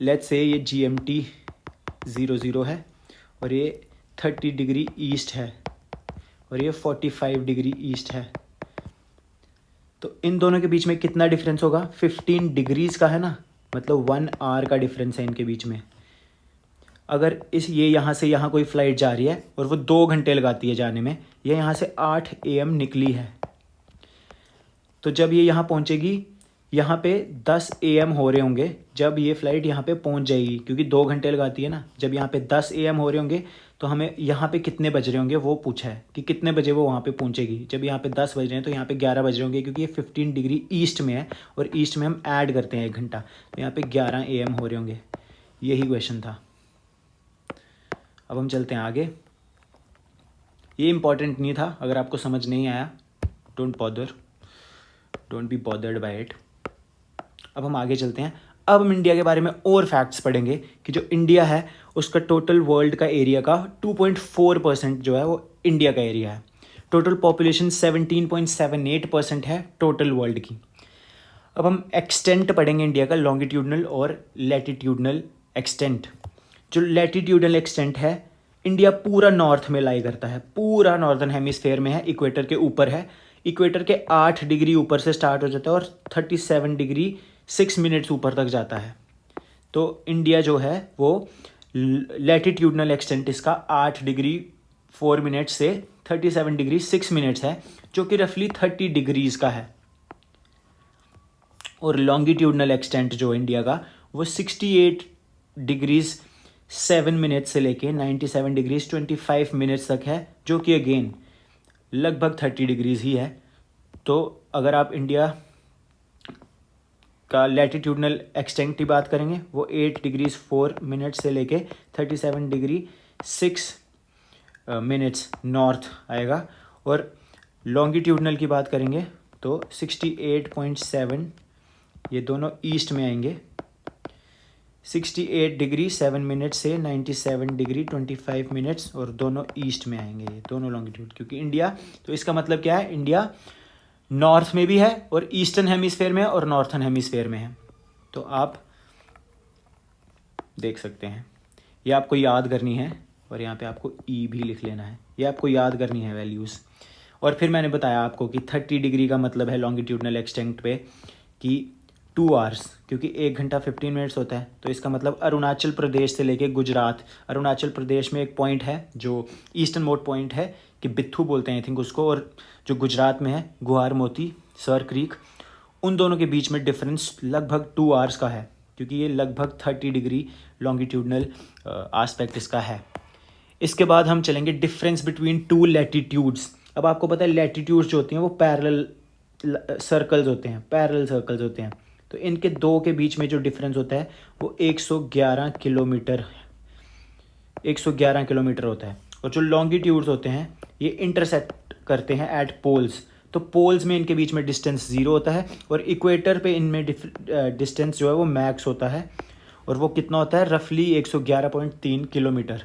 Let's say ये GMT 00 है और ये 30 degree east है और ये 45 डिग्री ईस्ट है। तो इन दोनों के बीच में कितना डिफरेंस होगा? 15 डिग्रीज़ का है ना, मतलब 1 आवर का डिफरेंस है इनके बीच में। अगर ये यहाँ से यहाँ कोई फ़्लाइट जा रही है और वो 2 घंटे लगाती है जाने में, ये यहाँ से 8 AM निकली है, तो जब ये यहाँ पहुँचेगी, यहाँ पे 10 AM हो रहे होंगे जब ये फ़्लाइट यहाँ पे पहुँच जाएगी, क्योंकि 2 घंटे लगाती है ना। जब यहाँ पे 10 AM हो रहे होंगे तो हमें यहाँ पे कितने बज रहे होंगे वो पूछा है कि कितने बजे वो वहाँ पे पहुँचेगी। जब यहाँ पे 10 बज रहे हैं तो यहाँ पे 11 बज रहे होंगे, क्योंकि ये 15 डिग्री ईस्ट में है और ईस्ट में हम ऐड करते हैं 1 घंटा, तो यहाँ पे 11 AM हो रहे होंगे। यही क्वेश्चन था। अब हम चलते हैं आगे। ये इम्पॉर्टेंट नहीं था, अगर आपको समझ नहीं आया don't be bothered by it. अब हम आगे चलते हैं। अब हम इंडिया के बारे में और फैक्ट्स पढ़ेंगे कि जो इंडिया है उसका टोटल वर्ल्ड का एरिया का 2.4% जो है वो इंडिया का एरिया है। टोटल पॉपुलेशन 17.78% है टोटल वर्ल्ड की। अब हम एक्सटेंट पढ़ेंगे इंडिया का, लॉन्गिट्यूडनल और लैटिट्यूडनल एक्सटेंट। जो लैटिट्यूडनल एक्सटेंट है, इंडिया पूरा नॉर्थ में लाई करता है, पूरा नॉर्दर्न हेमिस्फेयर में है, इक्वेटर के ऊपर है। इक्वेटर के 8 डिग्री ऊपर से स्टार्ट हो जाता है और 37 डिग्री 6 मिनट्स ऊपर तक जाता है। तो इंडिया जो है वो लैटिट्यूडनल एक्सटेंट इसका 8 डिग्री 4 मिनट्स से 37 डिग्री 6 मिनट्स है, जो कि रफली 30 डिग्रीज़ का है। और लॉन्गिट्यूडनल एक्सटेंट जो इंडिया का वो 68 डिग्रीज 7 मिनट्स से लेके 97 डिग्रीज 25 मिनट्स तक है, जो कि अगेन लगभग 30 डिग्रीज़ ही है। तो अगर आप इंडिया का लैटिट्यूडनल एक्सटेंट की बात करेंगे, वो 8 डिग्रीज 4 मिनट्स से लेके 37 डिग्री 6 मिनट्स नॉर्थ आएगा। और लॉन्गिट्यूडनल की बात करेंगे तो 68.7, ये दोनों ईस्ट में आएंगे। 68 डिग्री 7 मिनट से 97 डिग्री 25 मिनट्स, और दोनों ईस्ट में आएंगे ये दोनों लॉन्गिट्यूड, क्योंकि इंडिया, तो इसका मतलब क्या है, इंडिया नॉर्थ में भी है और ईस्टर्न हेमिस्फेयर में है और नॉर्थर्न हेमिस्फेयर में है। तो आप देख सकते हैं, ये आपको याद करनी है और यहाँ पे आपको ई भी लिख लेना है, ये आपको याद करनी है वैल्यूज़। और फिर मैंने बताया आपको कि 30 डिग्री का मतलब है लॉन्गिट्यूडनल एक्सटेंट पे कि 2 आवर्स, क्योंकि 1 घंटा 15 मिनट्स होता है। तो इसका मतलब अरुणाचल प्रदेश से लेके गुजरात, अरुणाचल प्रदेश में एक पॉइंट है जो ईस्टर्न मोस्ट पॉइंट है कि बित्थू बोलते हैं आई थिंक उसको, और जो गुजरात में है गुहार मोती सर क्रीक, उन दोनों के बीच में डिफरेंस लगभग 2 आवर्स का है, क्योंकि ये लगभग 30 डिग्री लॉन्गिट्यूडनल आस्पेक्ट इसका है। इसके बाद हम चलेंगे डिफरेंस बिटवीन 2 लैटिट्यूड्स। अब आपको पता है लैटिट्यूड्स जो होती हैं वो पैरेलल सर्कल्स होते हैं, तो इनके दो के बीच में जो डिफरेंस होता है वो 111 किलोमीटर होता है। और जो लॉन्गिट्यूड्स होते हैं ये इंटरसेक्ट करते हैं एट पोल्स, तो पोल्स में इनके बीच में डिस्टेंस 0 होता है, और इक्वेटर पे इनमें डिस्टेंस जो है वो मैक्स होता है, और वो कितना होता है, रफली 111.3 किलोमीटर।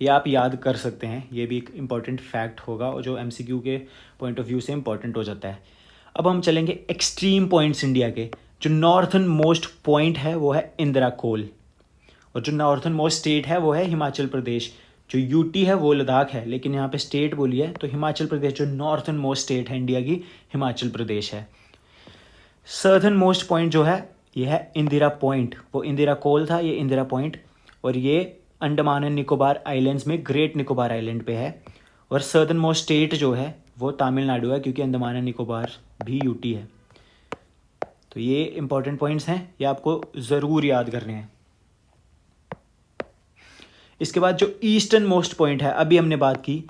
ये आप याद कर सकते हैं, ये भी एक इम्पॉर्टेंट फैक्ट होगा और जो MCQ के पॉइंट ऑफ व्यू से इम्पॉर्टेंट हो जाता है। अब हम चलेंगे एक्सट्रीम पॉइंट्स इंडिया के। जो नॉर्थन मोस्ट पॉइंट है वो है इंदिरा कोल, और जो नॉर्थन मोस्ट स्टेट है वो है हिमाचल प्रदेश। जो यूटी है वो लद्दाख है, लेकिन यहाँ पे स्टेट बोली है तो हिमाचल प्रदेश जो नॉर्थन मोस्ट स्टेट है इंडिया की, हिमाचल प्रदेश है। सदर्न मोस्ट पॉइंट जो है ये है इंदिरा पॉइंट, वो इंदिरा कोल था, ये इंदिरा पॉइंट, और ये अंडमान एंड निकोबार आइलैंड्स में ग्रेट निकोबार आइलैंड पे है। और सदर्न मोस्ट स्टेट जो है वो तमिलनाडु है, क्योंकि अंडमान एंड निकोबार भी यूटी है। तो ये इंपॉर्टेंट पॉइंट्स हैं, ये आपको ज़रूर याद करने हैं। इसके बाद जो ईस्टर्न मोस्ट पॉइंट है, अभी हमने बात की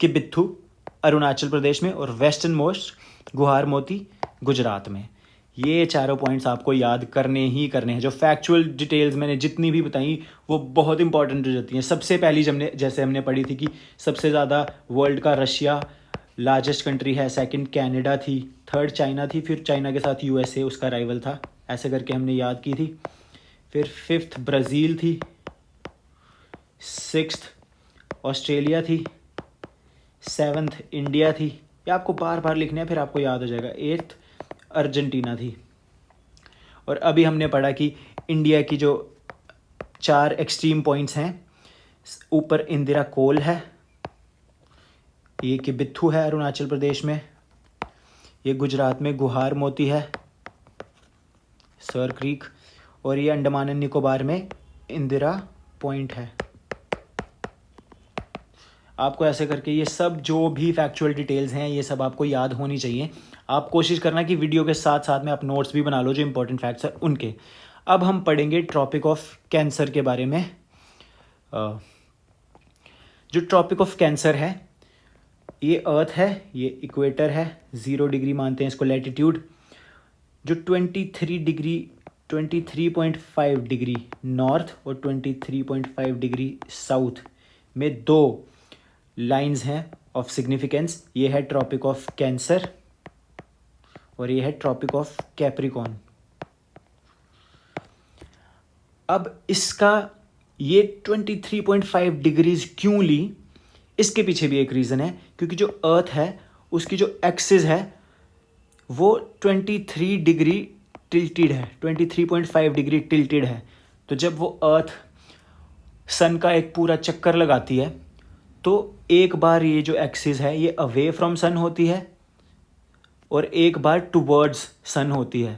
कि बित्थू अरुणाचल प्रदेश में, और वेस्टर्न मोस्ट गुहार मोती गुजरात में। ये चारों पॉइंट्स आपको याद करने ही करने हैं। जो फैक्चुअल डिटेल्स मैंने जितनी भी बताई वो बहुत इंपॉर्टेंट हो जाती हैं। सबसे पहली जैसे हमने पढ़ी थी कि सबसे ज़्यादा वर्ल्ड का रशिया लार्जेस्ट कंट्री है, सेकंड कनाडा थी, थर्ड चाइना थी, फिर चाइना के साथ यूएसए उसका राइवल था, ऐसे करके हमने याद की थी। फिर फिफ्थ ब्राज़ील थी, सिक्स्थ ऑस्ट्रेलिया थी, सेवन्थ इंडिया थी। ये आपको बार बार लिखना है, फिर आपको याद हो जाएगा। एट्थ अर्जेंटीना थी। और अभी हमने पढ़ा कि इंडिया की जो 4 एक्सट्रीम पॉइंट्स हैं, ऊपर इंदिरा कोल है, ये कि बित्थू है अरुणाचल प्रदेश में, ये गुजरात में गुहार मोती है सर क्रीक, और ये अंडमान एंड निकोबार में इंदिरा पॉइंट है। आपको ऐसे करके ये सब जो भी फैक्चुअल डिटेल्स हैं ये सब आपको याद होनी चाहिए। आप कोशिश करना कि वीडियो के साथ साथ में आप नोट्स भी बना लो जो इंपॉर्टेंट फैक्ट्स हैं उनके। अब हम पढ़ेंगे ट्रॉपिक ऑफ कैंसर के बारे में। जो ट्रॉपिक ऑफ कैंसर है, ये अर्थ है, ये इक्वेटर है, 0 डिग्री मानते हैं इसको लैटिट्यूड। जो 23.5 डिग्री नॉर्थ और 23.5 डिग्री साउथ में 2 लाइंस हैं ऑफ सिग्निफिकेंस। ये है ट्रॉपिक ऑफ कैंसर और ये है ट्रॉपिक ऑफ कैप्रिकॉर्न। अब इसका ये 23.5 डिग्रीज क्यों ली, इसके पीछे भी एक रीज़न है, क्योंकि जो अर्थ है उसकी जो एक्सिस है वो 23 डिग्री टिल्टेड है, 23.5 डिग्री टिल्टेड है। तो जब वो अर्थ सन का एक पूरा चक्कर लगाती है तो एक बार ये जो एक्सिस है ये अवे फ्रॉम सन होती है और एक बार टुवर्ड्स सन होती है।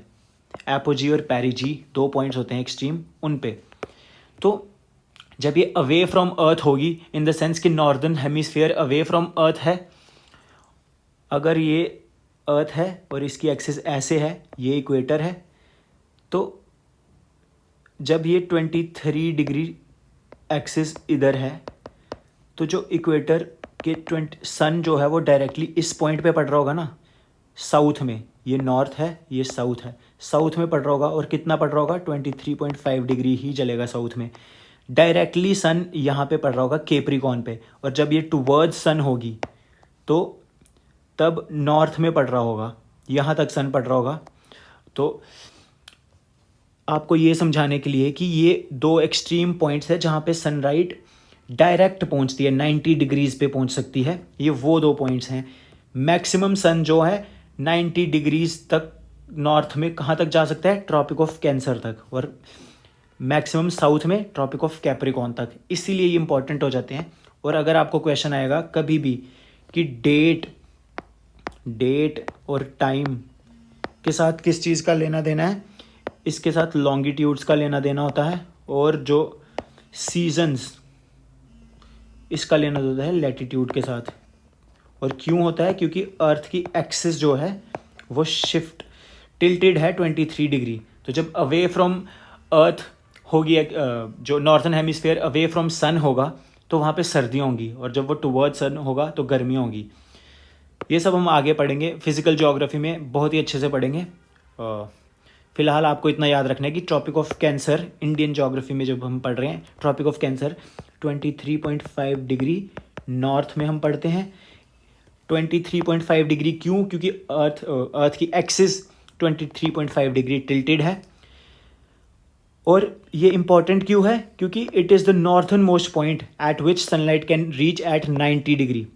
एपोजी और पेरिजी 2 पॉइंट्स होते हैं एक्सट्रीम, उन पे। तो जब ये अवे फ्रॉम अर्थ होगी, इन द सेंस कि नॉर्दर्न हेमिस्फीयर अवे फ्रॉम अर्थ है, अगर ये अर्थ है और इसकी एक्सिस ऐसे है, ये इक्वेटर है, तो जब ये 23 डिग्री एक्सिस इधर है तो जो इक्वेटर के सन जो है वो डायरेक्टली इस पॉइंट पे पड़ रहा होगा ना, साउथ में। ये नॉर्थ है, ये साउथ है, साउथ में पड़ रहा होगा। और कितना पड़ रहा होगा? 23.5 डिग्री ही चलेगा साउथ में। डायरेक्टली सन यहाँ पे पड़ रहा होगा कैप्रिकॉर्न पे, और जब ये टुवर्ड्स सन होगी तो तब नॉर्थ में पड़ रहा होगा, यहाँ तक सन पड़ रहा होगा। तो आपको ये समझाने के लिए कि ये 2 एक्सट्रीम पॉइंट्स है जहाँ पे सनलाइट डायरेक्ट पहुँचती है, 90 डिग्रीज पे पहुँच सकती है। ये वो 2 पॉइंट्स हैं। मैक्सिमम सन जो है 90 डिग्रीज तक नॉर्थ में कहाँ तक जा सकता है? ट्रॉपिक ऑफ कैंसर तक, और मैक्सिमम साउथ में ट्रॉपिक ऑफ कैप्रिकॉर्न तक। इसीलिए ये इंपॉर्टेंट हो जाते हैं। और अगर आपको क्वेश्चन आएगा कभी भी कि डेट और टाइम के साथ किस चीज़ का लेना देना है, इसके साथ लॉन्गिट्यूड्स का लेना देना होता है, और जो सीजन्स इसका लेना देना है लैटिट्यूड के साथ। और क्यों होता है? क्योंकि अर्थ की एक्सिस जो है वो शिफ्ट टिल्टेड है 23 डिग्री। तो जब अवे फ्रॉम अर्थ होगी, जो northern hemisphere away from sun होगा तो वहाँ पे सर्दियाँ होंगी, और जब वो टुवर्ड सन होगा तो गर्मियाँ होंगी। ये सब हम आगे पढ़ेंगे, फिजिकल ज्योग्राफी में बहुत ही अच्छे से पढ़ेंगे। फिलहाल आपको इतना याद रखना है कि Tropic of Cancer Indian geography में जब हम पढ़ रहे हैं, Tropic of Cancer 23.5 degree north में हम पढ़ते हैं। 23.5 डिग्री क्यों? क्योंकि अर्थ की एक्सिस 23.5 डिग्री टिल्टेड है। और ये इंपॉर्टेंट क्यों है? क्योंकि it is the northern most point eight which sunlight can reach at 90 degree.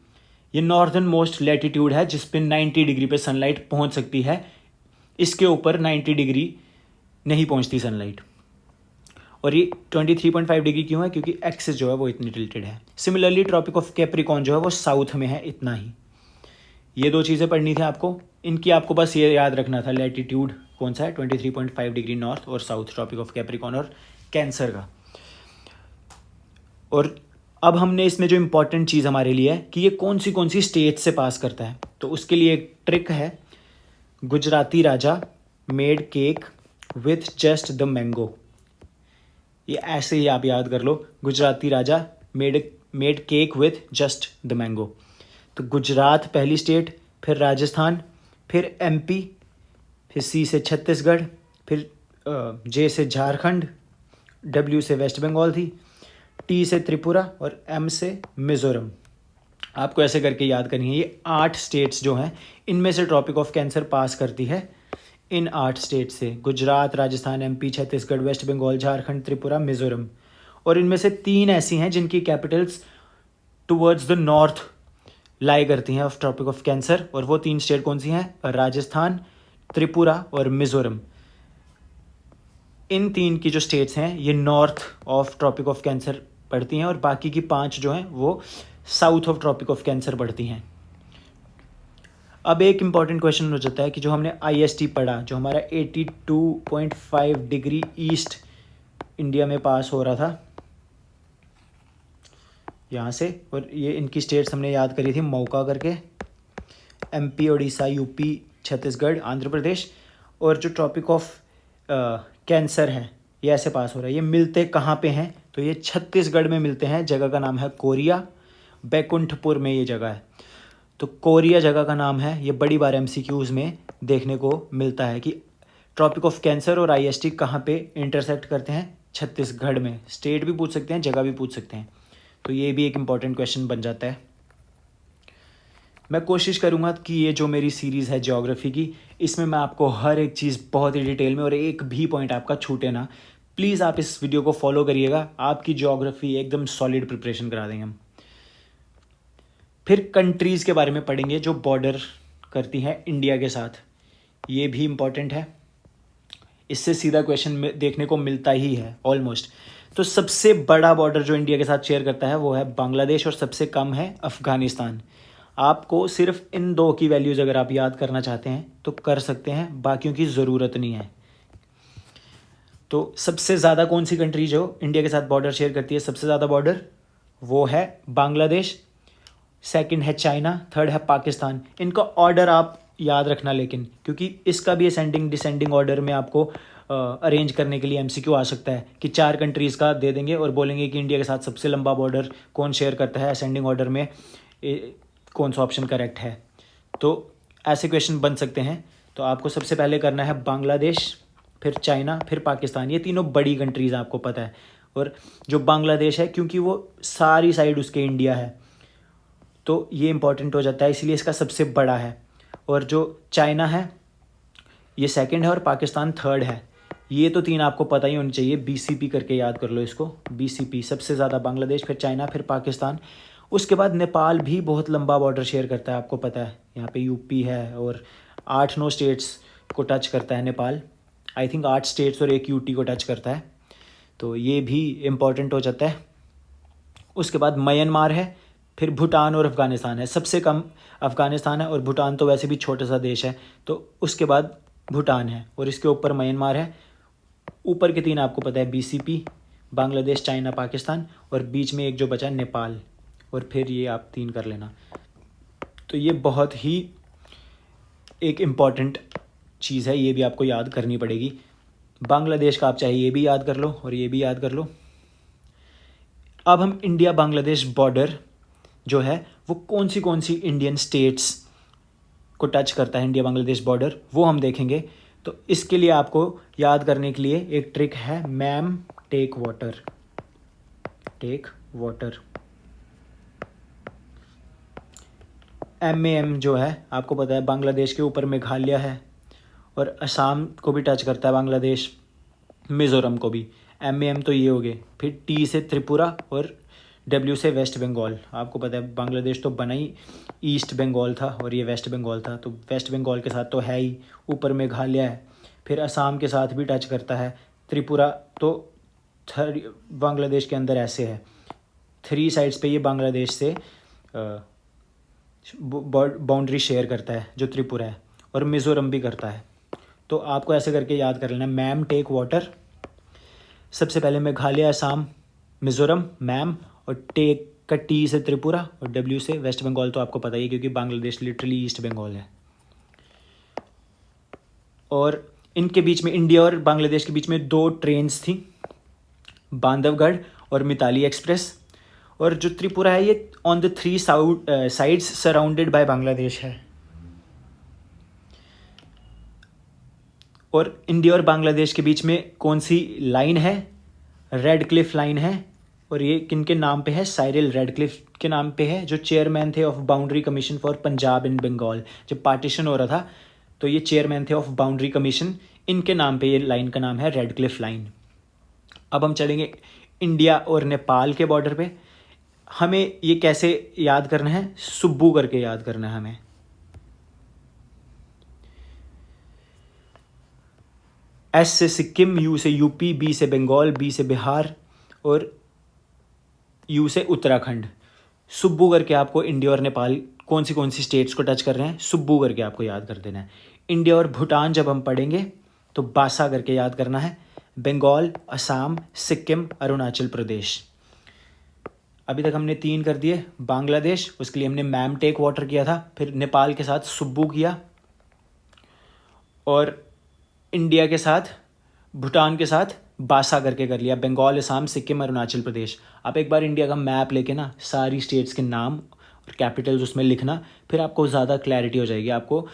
ये नॉर्दर्न मोस्ट लैटिट्यूड है जिस पे 90 डिग्री पे सनलाइट पहुंच सकती है, इसके ऊपर 90 डिग्री नहीं पहुंचती सनलाइट। और ये 23.5 डिग्री क्यों है, क्योंकि एक्सिस जो है वो इतनी टिल्टेड है। सिमिलरली ट्रॉपिक ऑफ कैप्रिकॉर्न जो है वो साउथ में है, इतना ही। ये दो चीज़ें पढ़नी थी आपको, इनकी आपको बस ये याद रखना था, लैटिट्यूड कौन सा है 23.5 डिग्री नॉर्थ और साउथ, ट्रॉपिक ऑफ कैप्रिकॉर्न और कैंसर का। और अब हमने इसमें जो इम्पोर्टेंट चीज़ हमारे लिए है कि ये कौन सी स्टेट से पास करता है, तो उसके लिए एक ट्रिक है। Gujarati raja made cake with just the mango, ये ऐसे ही आप याद कर लो, Gujarati raja made cake with just the mango. तो गुजरात पहली स्टेट, फिर राजस्थान, फिर एमपी, फिर सी से छत्तीसगढ़, फिर जे से झारखंड, डब्ल्यू से वेस्ट बंगाल थी, टी से त्रिपुरा और एम से मिज़ोरम। आपको ऐसे करके याद करनी है। ये 8 स्टेट्स जो हैं इनमें से ट्रॉपिक ऑफ कैंसर पास करती है, इन 8 स्टेट से, गुजरात, राजस्थान, एमपी, छत्तीसगढ़, वेस्ट बंगाल, झारखंड, त्रिपुरा, मिज़ोरम। और इनमें से 3 ऐसी हैं जिनकी कैपिटल्स टुवर्ड्स द नॉर्थ लाई करती हैं ऑफ ट्रॉपिक ऑफ कैंसर, और वो 3 स्टेट कौन सी हैं, राजस्थान, त्रिपुरा और मिज़ोरम। इन 3 की जो स्टेट्स हैं ये north of Tropic of Cancer पड़ती हैं, और बाकी की 5 जो हैं वो south of Tropic of Cancer पड़ती हैं। अब एक इम्पॉर्टेंट क्वेश्चन हो जाता है कि जो हमने IST पढ़ा, जो हमारा 82.5 डिग्री ईस्ट इंडिया में पास हो रहा था यहाँ से, और ये इनकी स्टेट्स हमने याद करी थी मौका करके, MP, उड़ीसा, यूपी, छत्तीसगढ़, आंध्र प्रदेश। और जो ट्रॉपिक ऑफ कैंसर है ये ऐसे पास हो रहा है। ये मिलते कहाँ पे हैं, तो ये छत्तीसगढ़ में मिलते हैं, जगह का नाम है कोरिया, बैकुंठपुर में ये जगह है। तो कोरिया जगह का नाम है, ये बड़ी बार MCQs में देखने को मिलता है कि ट्रॉपिक ऑफ कैंसर और IST कहाँ पे इंटरसेक्ट करते हैं, छत्तीसगढ़ में। स्टेट भी पूछ सकते हैं, जगह भी पूछ सकते हैं, तो ये भी एक इम्पॉर्टेंट क्वेश्चन बन जाता है। मैं कोशिश करूँगा कि ये जो मेरी सीरीज़ है ज्योग्राफी की, इसमें मैं आपको हर एक चीज़ बहुत ही डिटेल में, और एक भी पॉइंट आपका छूटे ना। प्लीज़ आप इस वीडियो को फॉलो करिएगा, आपकी ज्योग्राफी एकदम सॉलिड प्रिपरेशन करा देंगे हम। फिर कंट्रीज़ के बारे में पढ़ेंगे जो बॉर्डर करती हैं इंडिया के साथ, ये भी इम्पॉर्टेंट है। इससे सीधा क्वेश्चन देखने को मिलता ही है ऑलमोस्ट। तो सबसे बड़ा बॉर्डर जो इंडिया के साथ शेयर करता है वो है बांग्लादेश, और सबसे कम है अफ़गानिस्तान। आपको सिर्फ इन 2 की वैल्यूज़ अगर आप याद करना चाहते हैं तो कर सकते हैं, बाकियों की ज़रूरत नहीं है। तो सबसे ज़्यादा कौन सी कंट्री जो इंडिया के साथ बॉर्डर शेयर करती है, सबसे ज़्यादा बॉर्डर, वो है बांग्लादेश, सेकंड है चाइना, थर्ड है पाकिस्तान। इनका ऑर्डर आप याद रखना लेकिन, क्योंकि इसका भी असेंडिंग डिसेंडिंग ऑर्डर में आपको अरेंज करने के लिए MCQ आ सकता है कि 4 कंट्रीज़ का दे देंगे और बोलेंगे कि इंडिया के साथ सबसे लंबा बॉर्डर कौन शेयर करता है, असेंडिंग ऑर्डर में कौन सा ऑप्शन करेक्ट है। तो ऐसे क्वेश्चन बन सकते हैं। तो आपको सबसे पहले करना है बांग्लादेश, फिर चाइना, फिर पाकिस्तान। ये तीनों बड़ी कंट्रीज़ आपको पता है। और जो बांग्लादेश है, क्योंकि वो सारी साइड उसके इंडिया है, तो ये इंपॉर्टेंट हो जाता है, इसलिए इसका सबसे बड़ा है। और जो चाइना है ये सेकंड है और पाकिस्तान थर्ड है। ये तो 3 आपको पता ही होनी चाहिए, BCP करके याद कर लो इसको। BCP सबसे ज़्यादा बांग्लादेश, फिर चाइना, फिर पाकिस्तान। उसके बाद नेपाल भी बहुत लंबा बॉर्डर शेयर करता है, आपको पता है। यहाँ पे यूपी है और 8-9 स्टेट्स को टच करता है नेपाल। आई थिंक 8 स्टेट्स और 1 यूटी को टच करता है, तो ये भी इम्पॉर्टेंट हो जाता है। उसके बाद म्यांमार है, फिर भूटान और अफ़गानिस्तान है। सबसे कम अफ़गानिस्तान है, और भूटान तो वैसे भी छोटा सा देश है, तो उसके बाद भूटान है, और इसके ऊपर म्यांमार है। ऊपर के 3 आपको पता है, BCP, बांग्लादेश, चाइना, पाकिस्तान, और बीच में एक जो बचा नेपाल, और फिर ये आप 3 कर लेना। तो ये बहुत ही एक इम्पॉर्टेंट चीज़ है, ये भी आपको याद करनी पड़ेगी। बांग्लादेश का आप चाहे ये भी याद कर लो और ये भी याद कर लो। अब हम इंडिया बांग्लादेश बॉर्डर जो है वो कौन सी इंडियन स्टेट्स को टच करता है, इंडिया बांग्लादेश बॉर्डर, वो हम देखेंगे। तो इसके लिए आपको याद करने के लिए एक ट्रिक है, MAM take water. Take water, MAM जो है आपको पता है, बांग्लादेश के ऊपर मेघालय है, और असम को भी टच करता है बांग्लादेश, मिज़ोरम को भी। MAM तो ये हो गए। फिर T से त्रिपुरा, और डब्ल्यू से वेस्ट बंगाल। आपको पता है बांग्लादेश तो बना ही ईस्ट बंगाल था और ये वेस्ट बंगाल था, तो वेस्ट बंगाल के साथ तो है ही, ऊपर मेघालय है, फिर असम के साथ भी टच करता है, त्रिपुरा तो बांग्लादेश के अंदर ऐसे है, 3 साइड्स पे ये बांग्लादेश से बाउंड्री शेयर करता है जो त्रिपुरा है, और मिज़ोरम भी करता है। तो आपको ऐसे करके याद कर लेना, मैम टेक वाटर, सबसे पहले मेघालय, असम, मिज़ोरम, मैम, और टेक का टी से त्रिपुरा, और डब्ल्यू से वेस्ट बंगाल। तो आपको पता ही है क्योंकि बांग्लादेश लिटरली ईस्ट बंगाल है। और इनके बीच में, इंडिया और बांग्लादेश के बीच में 2 ट्रेन्स थी, बांधवगढ़ और मिताली एक्सप्रेस। और जो त्रिपुरा है ये on the 3 sides surrounded by Bangladesh है। और इंडिया और बांग्लादेश के बीच में कौन सी लाइन है? रेड क्लिफ लाइन है। और ये किन के नाम पे है? साइरिल रेडक्लिफ के नाम पे है, जो चेयरमैन थे of Boundary Commission for Punjab and Bengal. जब पार्टीशन हो रहा था तो ये चेयरमैन थे ऑफ बाउंड्री कमीशन, इनके नाम पे ये लाइन का नाम है रेड क्लिफ लाइन। अब हम चलेंगे इंडिया और नेपाल के बॉर्डर पे। हमें ये कैसे याद करना है? सुब्बू करके याद करना है हमें। एस से सिक्किम, यू से यूपी, बी से बंगाल, बी से बिहार, और यू से उत्तराखंड। सुब्बू करके आपको इंडिया और नेपाल कौन सी स्टेट्स को टच कर रहे हैं, सुब्बू करके आपको याद कर देना है। इंडिया और भूटान जब हम पढ़ेंगे तो बासा करके याद करना है। बंगाल, असम, सिक्किम, अरुणाचल प्रदेश। अभी तक हमने 3 कर दिए। बांग्लादेश, उसके लिए हमने मैम टेक वाटर किया था, फिर नेपाल के साथ सुब्बू किया, और इंडिया के साथ, भूटान के साथ बासा करके कर लिया। बंगाल, असम, सिक्किम, अरुणाचल प्रदेश। आप एक बार इंडिया का मैप लेके ना सारी स्टेट्स के नाम और कैपिटल्स उसमें लिखना, फिर आपको ज़्यादा क्लैरिटी हो जाएगी। आपको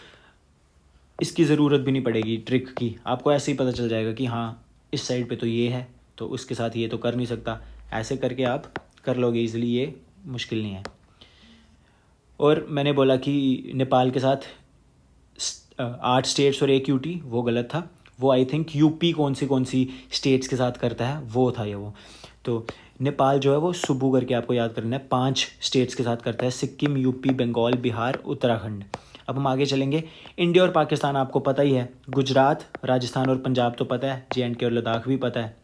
इसकी ज़रूरत भी नहीं पड़ेगी ट्रिक की, आपको ऐसे ही पता चल जाएगा कि हाँ इस साइड पे तो ये है, तो उसके साथ ये तो कर नहीं सकता। ऐसे करके आप कर लोगे इजीली, ये मुश्किल नहीं है। और मैंने बोला कि नेपाल के साथ 8 स्टेट्स और 1 यूटी, वो गलत था। वो आई थिंक यूपी कौन सी स्टेट्स के साथ करता है, वो था ये वो। तो नेपाल जो है वो सुब्बू करके आपको याद करना है, 5 स्टेट्स के साथ करता है, सिक्किम, यूपी, बंगाल, बिहार, उत्तराखंड। अब हम आगे चलेंगे। इंडिया और पाकिस्तान आपको पता ही है, गुजरात, राजस्थान और पंजाब तो पता है, JNK और लद्दाख भी पता है।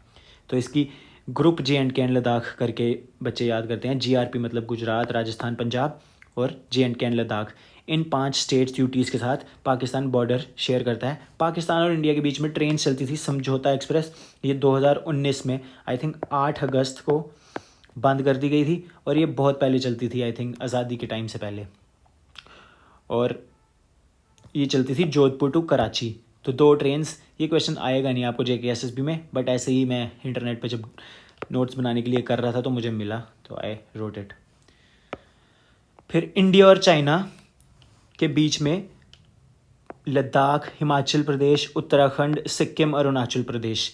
तो इसकी ग्रुप JNK एंड लद्दाख करके बच्चे याद करते हैं। GRP मतलब गुजरात, राजस्थान, पंजाब और JNK and Ladakh. In 5 states UTs के साथ पाकिस्तान बॉर्डर शेयर करता है। पाकिस्तान और इंडिया के बीच में ट्रेन चलती थी समझौता एक्सप्रेस, ये 2019 में आई थिंक 8 अगस्त को बंद कर दी गई थी, और ये बहुत पहले चलती थी, आई थिंक आज़ादी के टाइम से पहले। और ये चलती थी जोधपुर टू कराची। तो 2 ट्रेन्स, ये क्वेश्चन आएगा नहीं आपको JK SSB में, बट ऐसे ही मैं इंटरनेट पे जब नोट्स बनाने के लिए कर रहा था तो मुझे मिला, तो आई रोट इट। फिर इंडिया और चाइना के बीच में लद्दाख, हिमाचल प्रदेश, उत्तराखंड, सिक्किम, अरुणाचल प्रदेश,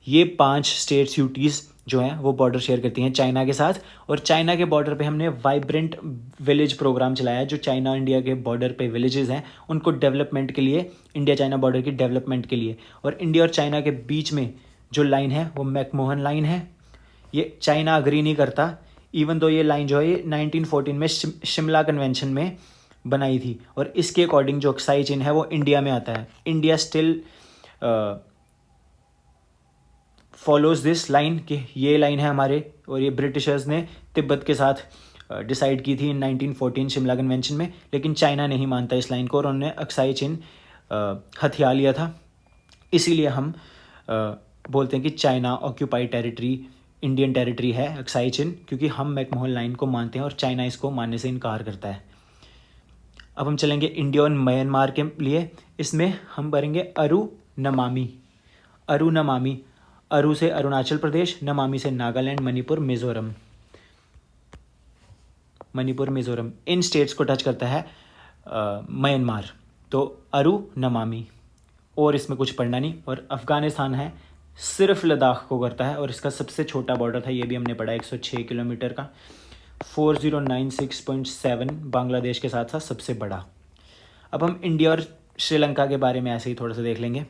ये 5 स्टेट्स यूटीज़ जो हैं वो बॉर्डर शेयर करती हैं चाइना के साथ। और चाइना के बॉर्डर पे हमने वाइब्रेंट विलेज प्रोग्राम चलाया, जो चाइना इंडिया के बॉर्डर पे विलेजेस हैं उनको डेवलपमेंट के लिए, इंडिया चाइना बॉर्डर की डेवलपमेंट के लिए। और इंडिया और चाइना के बीच में जो लाइन है वो मैकमोहन लाइन है। ये चाइना अग्री नहीं करता, इवन दो ये लाइन जो है ये 1914 में शिमला कन्वेंशन में बनाई थी, और इसके अकॉर्डिंग जो अक्साई चीन है वो इंडिया में आता है। India still follows this line कि ये लाइन है हमारे, और ये ब्रिटिशर्स ने तिब्बत के साथ डिसाइड की थी इन 1914 शिमला कन्वेंशन में, लेकिन चाइना नहीं मानता इस लाइन को, और उन्होंने अक्साई चीन हथिया लिया था। इसीलिए हम बोलते हैं कि China occupied territory Indian territory है अक्साई चीन, क्योंकि हम मैकमोहन लाइन को मानते हैं और चाइना इसको मानने से इनकार करता है। अब हम चलेंगे इंडिया और म्यांमार के लिए। इसमें हम भरेंगे अरु नमामी। अरु नमामी, अरु से अरुणाचल प्रदेश, नमामी से नागालैंड, मणिपुर, मिजोरम। मणिपुर, मिजोरम, इन स्टेट्स को टच करता है म्यांमार। तो अरु नमामी, और इसमें कुछ पढ़ना नहीं। और अफ़गानिस्तान है, सिर्फ लद्दाख को करता है, और इसका सबसे छोटा बॉर्डर था, ये भी हमने पढ़ा, 106 किलोमीटर का, 4096.7 बांग्लादेश के साथ था सबसे बड़ा। अब हम इंडिया और श्रीलंका के बारे में ऐसे ही थोड़ा सा देख लेंगे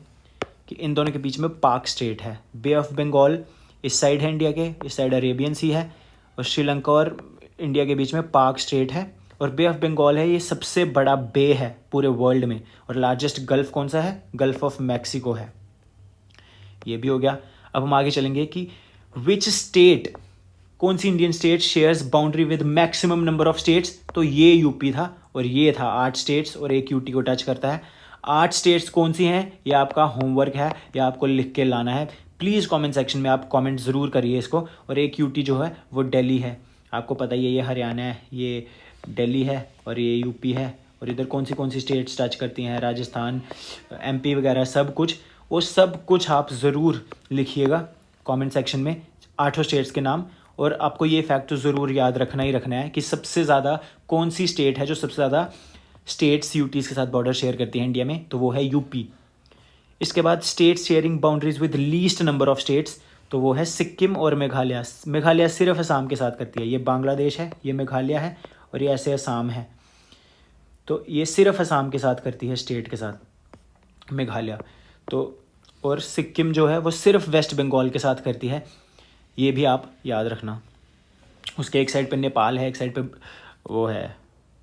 कि इन दोनों के बीच में पाक स्टेट है। बे ऑफ बंगाल इस साइड है इंडिया के, इस साइड अरेबियन सी है, और श्रीलंका और इंडिया के बीच में पाक स्ट्रेट है, और बे ऑफ बंगाल है, ये सबसे बड़ा बे है पूरे वर्ल्ड में। और लार्जेस्ट गल्फ कौन सा है? गल्फ ऑफ मैक्सिको है। ये भी हो गया। अब हम आगे चलेंगे कि विच स्टेट, कौन सी Indian state shares boundary with maximum number of states? तो ये यूपी था, और ये था 8 स्टेट्स, और एक यूटी को टच करता है। 8 स्टेट्स कौन सी हैं? ये आपका होमवर्क है, या आपको लिख के लाना है। प्लीज़ कमेंट सेक्शन में आप कमेंट ज़रूर करिए इसको। और एक यूटी जो है वो दिल्ली है, आपको पता ही है, ये हरियाणा है, ये दिल्ली है, और ये यूपी है। और इधर कौन सी स्टेट्स टच करती हैं? राजस्थान, एमपी वगैरह सब कुछ। वो सब कुछ आप ज़रूर लिखिएगा कमेंट सेक्शन में, 8 स्टेट्स के नाम। और आपको ये फैक्ट तो ज़रूर याद रखना ही रखना है कि सबसे ज़्यादा कौन सी स्टेट है जो सबसे ज़्यादा स्टेट्स यूटीज़ के साथ बॉर्डर शेयर करती है इंडिया में? तो वो है यूपी। इसके बाद states sharing boundaries with least number of states, तो वो है सिक्किम और मेघालय। मेघालय सिर्फ असम के साथ करती है। ये बांग्लादेश है, ये मेघालय है, और ये ऐसे असम है। तो ये सिर्फ असम के साथ करती है स्टेट के साथ, मेघालय। तो और सिक्किम जो है वो सिर्फ वेस्ट बंगाल के साथ करती है। ये भी आप याद रखना। उसके एक साइड पे नेपाल है, एक साइड पे वो है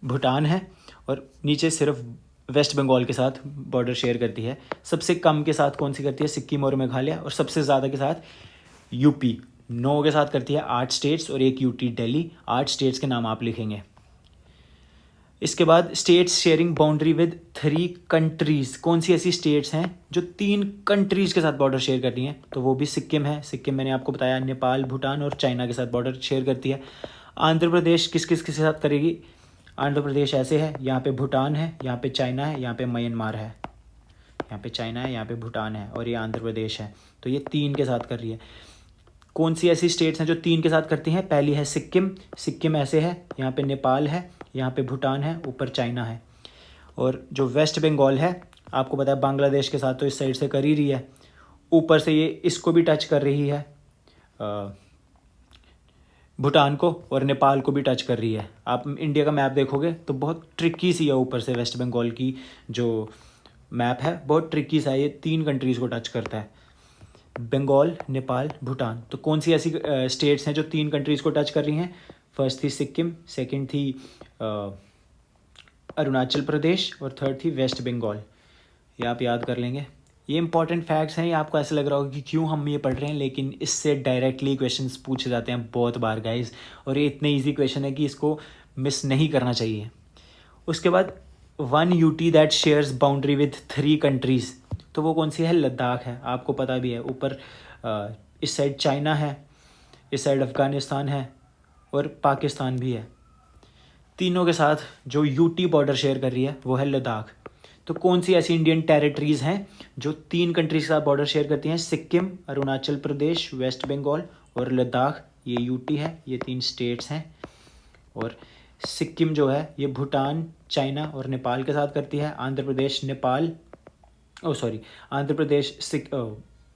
भूटान है, और नीचे सिर्फ वेस्ट बंगाल के साथ बॉर्डर शेयर करती है। सबसे कम के साथ कौन सी करती है? सिक्किम और मेघालय। और सबसे ज़्यादा के साथ यूपी 9 के साथ करती है, 8 स्टेट्स, और एक यूटी दिल्ली। 8 स्टेट्स के नाम आप लिखेंगे। इसके बाद states sharing boundary with 3 countries, कौन सी ऐसी स्टेट्स हैं जो 3 कंट्रीज़ के साथ बॉर्डर शेयर करती हैं? तो वो भी सिक्किम है। सिक्किम मैंने आपको बताया, नेपाल, भूटान और चाइना के साथ बॉर्डर शेयर करती है। आंध्र प्रदेश किस किस के साथ करेगी? आंध्र प्रदेश ऐसे है, यहाँ पे भूटान है, यहाँ पे चाइना है, यहाँ पे म्यांमार है। यहाँ पे चाइना है, यहाँ पे भूटान है, और ये आंध्र प्रदेश है। तो ये 3 के साथ कर रही है। कौन सी ऐसी स्टेट्स हैं जो 3 के साथ करती हैं? पहली है सिक्किम। सिक्किम ऐसे है, यहाँ पे नेपाल है, यहाँ पे भूटान है, ऊपर चाइना है। और जो वेस्ट बंगाल है, आपको पता है बांग्लादेश के साथ तो इस साइड से कर ही रही है, ऊपर से ये इसको भी टच कर रही है, भूटान को, और नेपाल को भी टच कर रही है। आप इंडिया का मैप देखोगे तो बहुत ट्रिकी सी है, ऊपर से वेस्ट बंगाल की जो मैप है बहुत ट्रिकी सा है, ये 3 कंट्रीज़ को टच करता है, बंगाल, नेपाल, भूटान। तो कौन सी ऐसी स्टेट्स हैं जो 3 कंट्रीज़ को टच कर रही हैं? फर्स्ट थी सिक्किम, सेकंड थी अरुणाचल प्रदेश, और थर्ड थी वेस्ट बंगाल। ये आप याद कर लेंगे। ये इंपॉर्टेंट फैक्ट्स हैं। ये आपको ऐसा लग रहा होगा कि क्यों हम ये पढ़ रहे हैं, लेकिन इससे डायरेक्टली क्वेश्चंस पूछे जाते हैं बहुत बार गाइस, और ये इतने इजी क्वेश्चन है कि इसको मिस नहीं करना चाहिए। उसके बाद 1 UT that shares boundary with 3 countries, तो वो कौन सी है? लद्दाख है, आपको पता भी है। ऊपर इस साइड चाइना है, इस साइड अफ़गानिस्तान है, और पाकिस्तान भी है। तीनों के साथ जो यूटी बॉर्डर शेयर कर रही है वो है लद्दाख। तो कौन सी ऐसी इंडियन टेरिटरीज़ हैं जो 3 कंट्रीज के साथ बॉर्डर शेयर करती हैं? सिक्किम, अरुणाचल प्रदेश, वेस्ट बंगाल और लद्दाख। ये यूटी है, ये 3 स्टेट्स हैं। और सिक्किम जो है ये भूटान, चाइना और नेपाल के साथ करती है। आंध्र प्रदेश, आंध्र प्रदेश,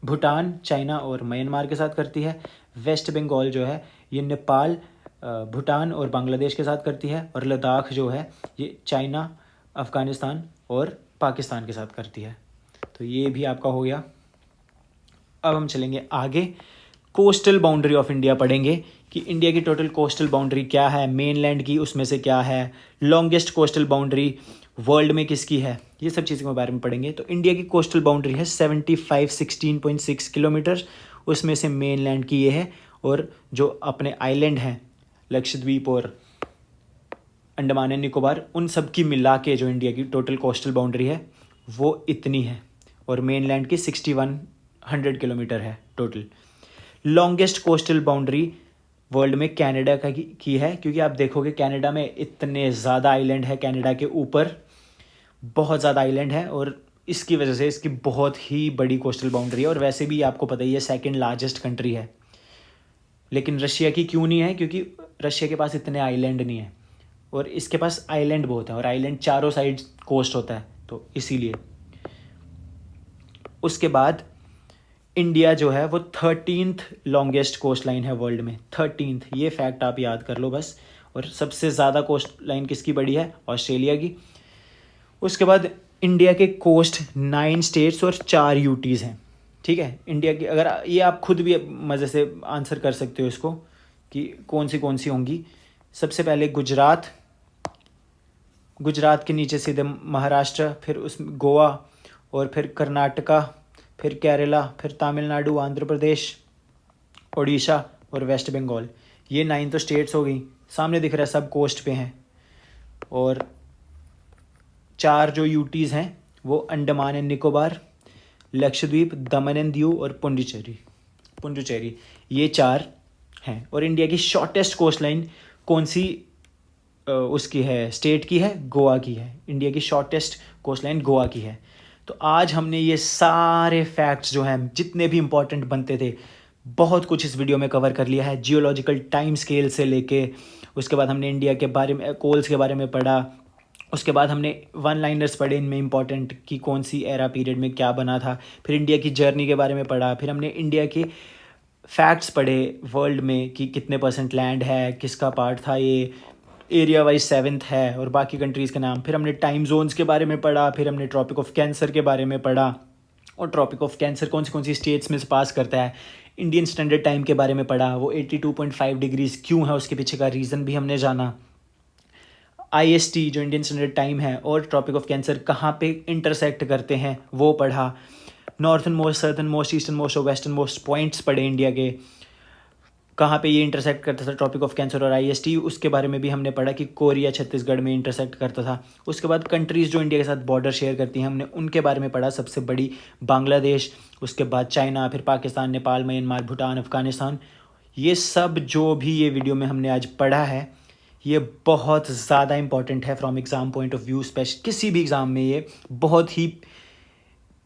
भूटान, चाइना और म्यांमार के साथ करती है। वेस्ट बंगाल जो है ये नेपाल, भूटान और बांग्लादेश के साथ करती है। और लद्दाख जो है ये चाइना, अफ़गानिस्तान और पाकिस्तान के साथ करती है। तो ये भी आपका हो गया। अब हम चलेंगे आगे, कोस्टल बाउंड्री ऑफ इंडिया पढ़ेंगे कि इंडिया की टोटल कोस्टल बाउंड्री क्या है, मेनलैंड की उसमें से क्या है, लॉन्गेस्ट कोस्टल बाउंड्री वर्ल्ड में किसकी है, ये सब चीज़ों के बारे में पढ़ेंगे। तो इंडिया की कोस्टल बाउंड्री है 16.6 किलोमीटर, उसमें से मेनलैंड की ये है, और जो अपने आइलैंड हैं लक्षद्वीप और अंडमान एंड निकोबार, उन सब की मिला के जो इंडिया की टोटल कोस्टल बाउंड्री है वो इतनी है, और मेनलैंड की 6100 किलोमीटर है total. Longest coastal boundary world में कनाडा की है, क्योंकि आप देखोगे कनाडा में इतने ज़्यादा आइलैंड है, कनाडा के ऊपर बहुत ज़्यादा आइलैंड है, और इसकी वजह से इसकी बहुत ही बड़ी कोस्टल बाउंड्री है। और वैसे भी आपको पता ही है 2nd लार्जेस्ट कंट्री है। लेकिन रशिया की क्यों नहीं है? क्योंकि रशिया के पास इतने आइलैंड नहीं है, और इसके पास आइलैंड बहुत है, और आइलैंड चारों साइड कोस्ट होता है, तो इसीलिए। उसके बाद इंडिया जो है वो 13th लॉन्गेस्ट कोस्ट लाइन है वर्ल्ड में, 13th। ये फैक्ट आप याद कर लो बस। और सबसे ज़्यादा कोस्ट लाइन किसकी बड़ी है? ऑस्ट्रेलिया की। उसके बाद इंडिया के कोस्ट 9 स्टेट्स और 4 यूटीज़ हैं, ठीक है। इंडिया की, अगर ये आप खुद भी मज़े से आंसर कर सकते हो इसको कि कौन सी होंगी। सबसे पहले गुजरात, गुजरात के नीचे सीधे महाराष्ट्र, फिर उस गोवा, और फिर कर्नाटका, फिर केरला, फिर तमिलनाडु, आंध्र प्रदेश, उड़ीसा और वेस्ट बंगाल। ये 9 तो स्टेट्स हो गई। सामने दिख रहा है सब कोस्ट पे हैं। और 4 जो यूटीज़ हैं वो Andaman and Nicobar, Lakshadweep, Daman and Diu और पुंडुचेरी, ये 4 हैं। और इंडिया की शॉर्टेस्ट कोस्ट लाइन कौन सी उसकी है, स्टेट की है? गोवा की है। इंडिया की शॉर्टेस्ट कोस्ट लाइन गोवा की है। तो आज हमने ये सारे फैक्ट्स जो हैं, जितने भी इंपॉर्टेंट बनते थे, बहुत कुछ इस वीडियो में कवर कर लिया है। जियोलॉजिकल टाइम स्केल से लेके, उसके बाद हमने इंडिया के बारे में, कोल्स के बारे में पढ़ा। उसके बाद हमने वन लाइनर्स पढ़े इनमें इंपॉर्टेंट, कि कौन सी एरा पीरियड में क्या बना था। फिर इंडिया की जर्नी के बारे में पढ़ा। फिर हमने इंडिया के फैक्ट्स पढ़े वर्ल्ड में, कि कितने % लैंड है, किसका पार्ट था ये, एरिया वाइज 7th है, और बाकी कंट्रीज़ के नाम। फिर हमने टाइम जोन्स के बारे में पढ़ा। फिर हमने ट्रॉपिक ऑफ कैंसर के बारे में पढ़ा, और ट्रॉपिक ऑफ कैंसर कौन सी स्टेट्स में से पास करता है। इंडियन स्टैंडर्ड टाइम के बारे में पढ़ा, वो 82.5 डिग्रीज़ क्यों है, उसके पीछे का रीज़न भी हमने जाना। IST जो इंडियन स्टैंडर्ड टाइम है और ट्रॉपिक ऑफ कैंसर कहाँ पे इंटरसेक्ट करते हैं वो पढ़ा। Northern most, southern most, eastern most और वेस्टर्न मोस्ट पॉइंट्स पढ़े इंडिया के, कहाँ पे ये इंटरसेक्ट करता था ट्रॉपिक ऑफ कैंसर और IST, उसके बारे में भी हमने पढ़ा कि कोरिया छत्तीसगढ़ में इंटरसेक्ट करता था। उसके बाद कंट्रीज़ जो इंडिया के साथ बॉर्डर शेयर करती हैं, हमने उनके बारे में पढ़ा। सबसे बड़ी बांग्लादेश, उसके बाद चाइना, फिर पाकिस्तान, नेपाल, म्यांमार, भूटान, अफगानिस्तान। ये सब जो भी ये वीडियो में हमने आज पढ़ा है, ये बहुत ज़्यादा इंपॉर्टेंट है from exam point of view. किसी भी एग्ज़ाम में ये बहुत ही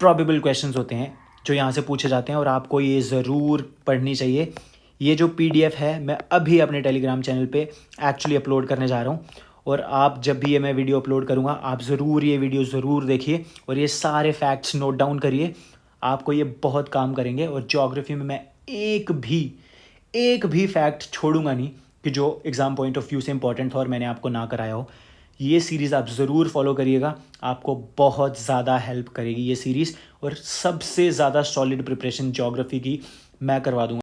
प्रॉबेबल क्वेश्चंस होते हैं जो यहाँ से पूछे जाते हैं, और आपको ये ज़रूर पढ़नी चाहिए। ये जो PDF है मैं अभी अपने टेलीग्राम चैनल पे एक्चुअली अपलोड करने जा रहा हूँ, और आप जब भी ये मैं वीडियो अपलोड करूँगा, आप ज़रूर ये वीडियो ज़रूर देखिए और ये सारे फैक्ट्स नोट डाउन करिए। आपको ये बहुत काम करेंगे। और ज्योग्राफी में मैं एक भी फैक्ट छोड़ूंगा नहीं कि जो एग्ज़ाम पॉइंट ऑफ व्यू से इंपॉर्टेंट था और मैंने आपको ना कराया हो। ये सीरीज़ आप ज़रूर फॉलो करिएगा, आपको बहुत ज़्यादा हेल्प करेगी ये सीरीज़। और सबसे ज़्यादा सॉलिड प्रिपरेशन ज्योग्राफी की मैं करवा दूँगा।